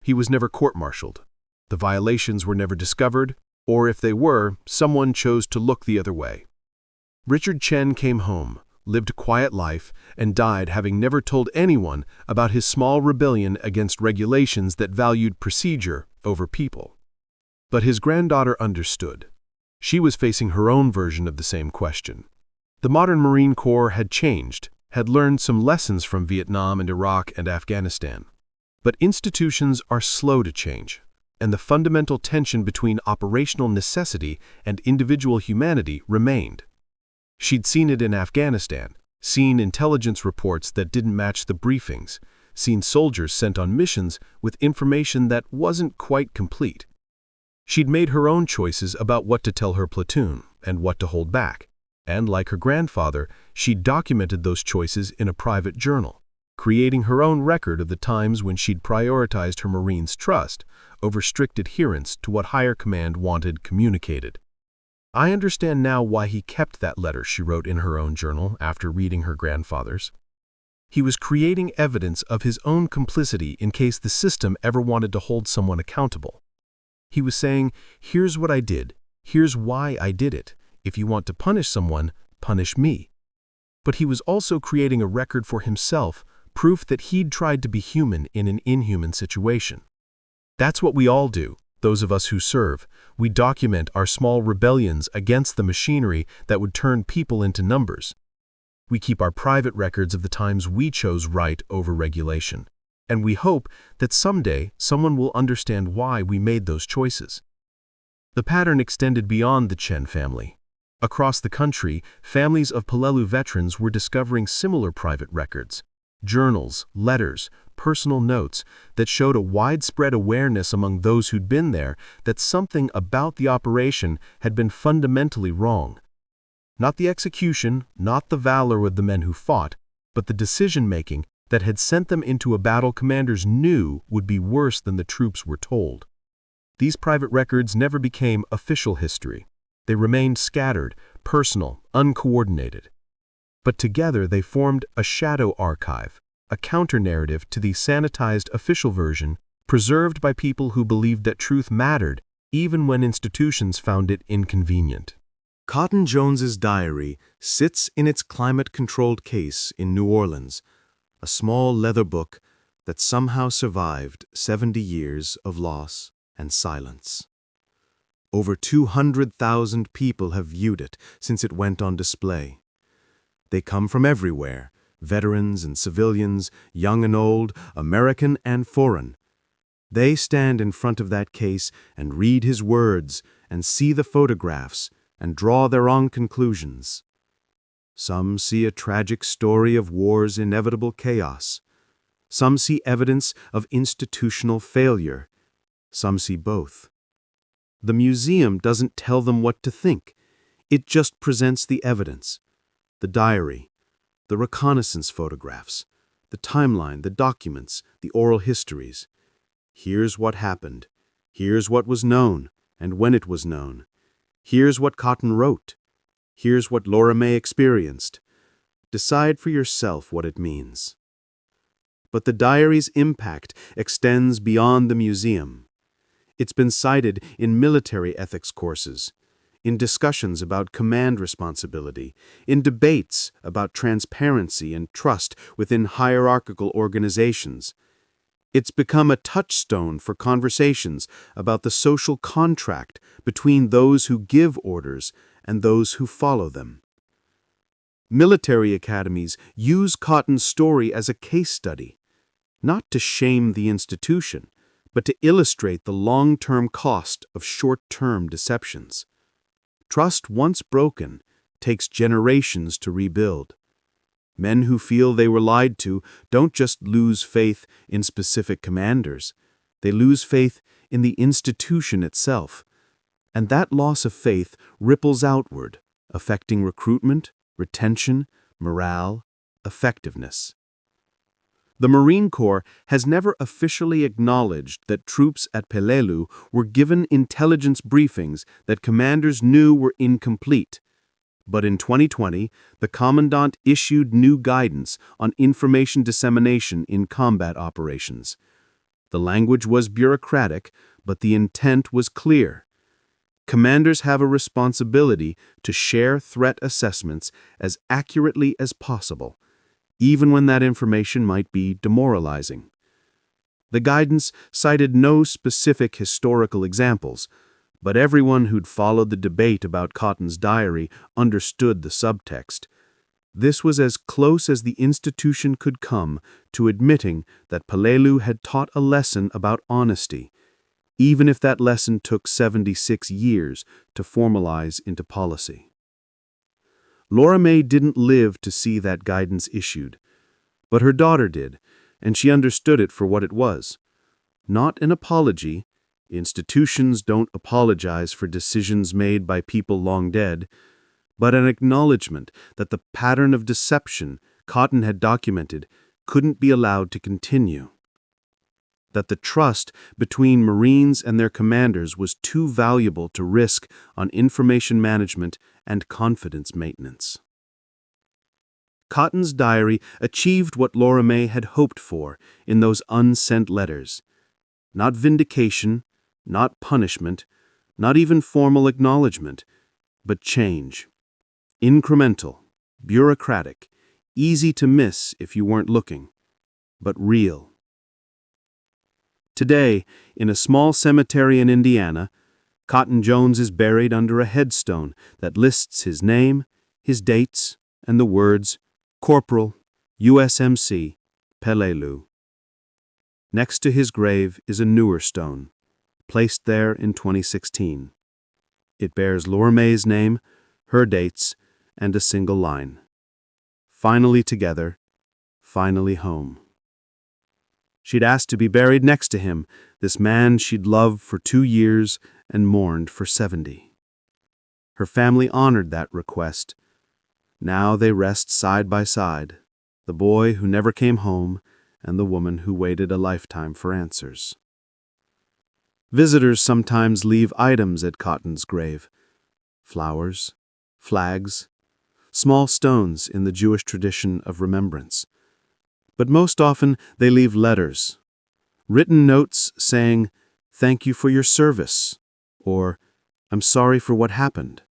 He was never court-martialed. The violations were never discovered, or if they were, someone chose to look the other way. Richard Chen came home, lived a quiet life, and died having never told anyone about his small rebellion against regulations that valued procedure over people. But his granddaughter understood. She was facing her own version of the same question. The modern Marine Corps had changed, had learned some lessons from Vietnam and Iraq and Afghanistan. But institutions are slow to change, and the fundamental tension between operational necessity and individual humanity remained. She'd seen it in Afghanistan, seen intelligence reports that didn't match the briefings, seen soldiers sent on missions with information that wasn't quite complete. She'd made her own choices about what to tell her platoon and what to hold back, and like her grandfather, she'd documented those choices in a private journal, creating her own record of the times when she'd prioritized her Marines' trust over strict adherence to what higher command wanted communicated. "I understand now why he kept that letter," she wrote in her own journal after reading her grandfather's. He was creating evidence of his own complicity in case the system ever wanted to hold someone accountable. He was saying, "Here's what I did. Here's why I did it. If you want to punish someone, punish me." But he was also creating a record for himself, proof that he'd tried to be human in an inhuman situation. That's what we all do, those of us who serve. We document our small rebellions against the machinery that would turn people into numbers. We keep our private records of the times we chose right over regulation. And we hope that someday someone will understand why we made those choices. The pattern extended beyond the Chen family. Across the country, families of Peleliu veterans were discovering similar private records, journals, letters, personal notes that showed a widespread awareness among those who'd been there that something about the operation had been fundamentally wrong. Not the execution, not the valor of the men who fought, but the decision-making that had sent them into a battle commanders knew would be worse than the troops were told. These private records never became official history. They remained scattered, personal, uncoordinated. But together they formed a shadow archive, a counter-narrative to the sanitized official version, preserved by people who believed that truth mattered, even when institutions found it inconvenient. Cotton Jones's diary sits in its climate-controlled case in New Orleans, a small leather book that somehow survived 70 years of loss and silence. Over 200,000 people have viewed it since it went on display. They come from everywhere, veterans and civilians, young and old, American and foreign. They stand in front of that case and read his words and see the photographs and draw their own conclusions. Some see a tragic story of war's inevitable chaos. Some see evidence of institutional failure. Some see both. The museum doesn't tell them what to think. It just presents the evidence. The diary, the reconnaissance photographs, the timeline, the documents, the oral histories. Here's what happened. Here's what was known, and when it was known. Here's what Cotton wrote. Here's what Laura Mae experienced. Decide for yourself what it means. But the diary's impact extends beyond the museum. It's been cited in military ethics courses, in discussions about command responsibility, in debates about transparency and trust within hierarchical organizations. It's become a touchstone for conversations about the social contract between those who give orders and those who follow them. Military academies use Cotton's story as a case study, not to shame the institution, but to illustrate the long-term cost of short-term deceptions. Trust once broken takes generations to rebuild. Men who feel they were lied to don't just lose faith in specific commanders, they lose faith in the institution itself. And that loss of faith ripples outward, affecting recruitment, retention, morale, effectiveness. The Marine Corps has never officially acknowledged that troops at Peleliu were given intelligence briefings that commanders knew were incomplete. But in 2020, the Commandant issued new guidance on information dissemination in combat operations. The language was bureaucratic, but the intent was clear. Commanders have a responsibility to share threat assessments as accurately as possible, even when that information might be demoralizing. The guidance cited no specific historical examples, but everyone who'd followed the debate about Cotton's diary understood the subtext. This was as close as the institution could come to admitting that Peleliu had taught a lesson about honesty, even if that lesson took 76 years to formalize into policy. Laura Mae didn't live to see that guidance issued, but her daughter did, and she understood it for what it was. Not an apology. Institutions don't apologize for decisions made by people long dead, but an acknowledgement that the pattern of deception Cotton had documented couldn't be allowed to continue. That the trust between Marines and their commanders was too valuable to risk on information management and confidence maintenance. Cotton's diary achieved what Laura Mae had hoped for in those unsent letters. Not vindication, not punishment, not even formal acknowledgement, but change. Incremental, bureaucratic, easy to miss if you weren't looking, but real. Today, in a small cemetery in Indiana, Cotton Jones is buried under a headstone that lists his name, his dates, and the words, Corporal, USMC, Peleliu. Next to his grave is a newer stone, placed there in 2016. It bears Laura Mae's name, her dates, and a single line. Finally together, finally home. She'd asked to be buried next to him, this man she'd loved for 2 years and mourned for 70. Her family honored that request. Now they rest side by side, the boy who never came home and the woman who waited a lifetime for answers. Visitors sometimes leave items at Cotton's grave: flowers, flags, small stones in the Jewish tradition of remembrance. But most often they leave letters, written notes saying, "Thank you for your service," or "I'm sorry for what happened,"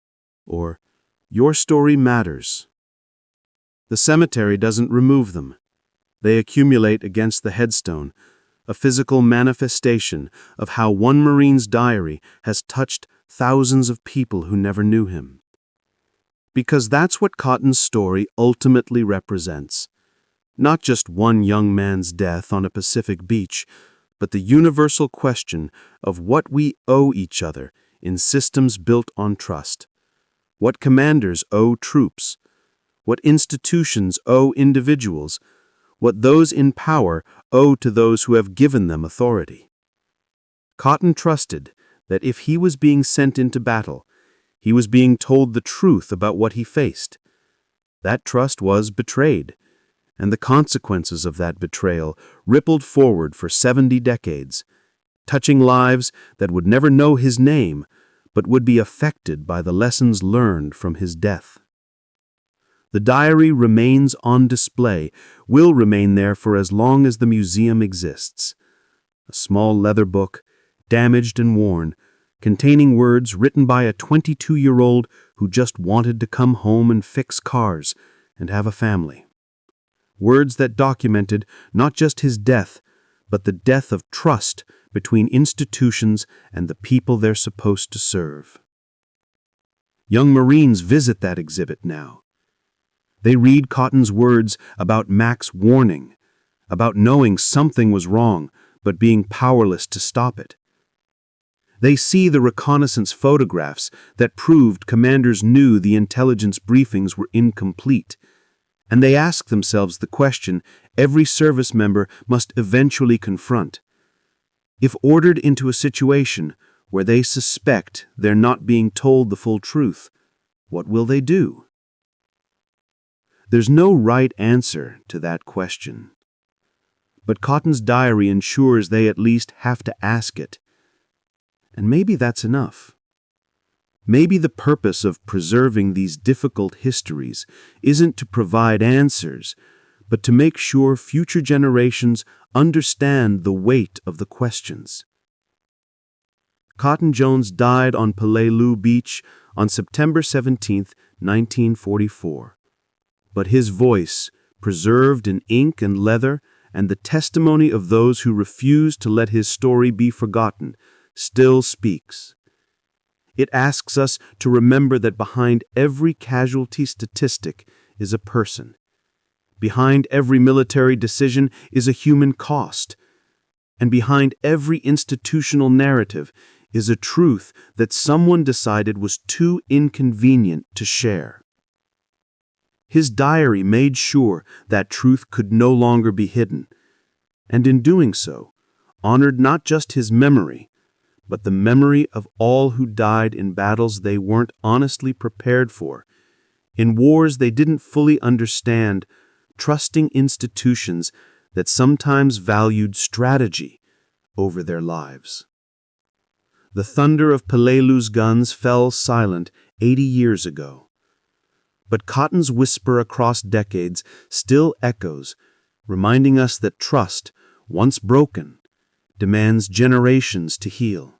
or "Your story matters." The cemetery doesn't remove them. They accumulate against the headstone, a physical manifestation of how one Marine's diary has touched thousands of people who never knew him. Because that's what Cotton's story ultimately represents. Not just one young man's death on a Pacific beach, but the universal question of what we owe each other in systems built on trust. What commanders owe troops, what institutions owe individuals, what those in power owe to those who have given them authority. Cotton trusted that if he was being sent into battle, he was being told the truth about what he faced. That trust was betrayed, and the consequences of that betrayal rippled forward for 70 decades, touching lives that would never know his name, but would be affected by the lessons learned from his death. The diary remains on display, will remain there for as long as the museum exists. A small leather book, damaged and worn, containing words written by a 22-year-old who just wanted to come home and fix cars and have a family. Words that documented not just his death, but the death of trust between institutions and the people they're supposed to serve. Young Marines visit that exhibit now. They read Cotton's words about Mac's warning, about knowing something was wrong but being powerless to stop it. They see the reconnaissance photographs that proved commanders knew the intelligence briefings were incomplete, and they ask themselves the question every service member must eventually confront. If ordered into a situation where they suspect they're not being told the full truth, what will they do? There's no right answer to that question. But Cotton's diary ensures they at least have to ask it. And maybe that's enough. Maybe the purpose of preserving these difficult histories isn't to provide answers, but to make sure future generations understand the weight of the questions. Cotton Jones died on Peleliu Beach on September 17, 1944. But his voice, preserved in ink and leather, and the testimony of those who refused to let his story be forgotten, still speaks. It asks us to remember that behind every casualty statistic is a person. Behind every military decision is a human cost. And behind every institutional narrative is a truth that someone decided was too inconvenient to share. His diary made sure that truth could no longer be hidden, and in doing so, honored not just his memory, but the memory of all who died in battles they weren't honestly prepared for, in wars they didn't fully understand, trusting institutions that sometimes valued strategy over their lives. The thunder of Peleliu's guns fell silent 80 years ago. But Cotton's whisper across decades still echoes, reminding us that trust, once broken, demands generations to heal,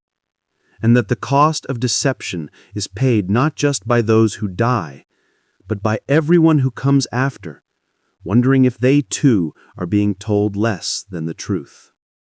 and that the cost of deception is paid not just by those who die, but by everyone who comes after, wondering if they too are being told less than the truth.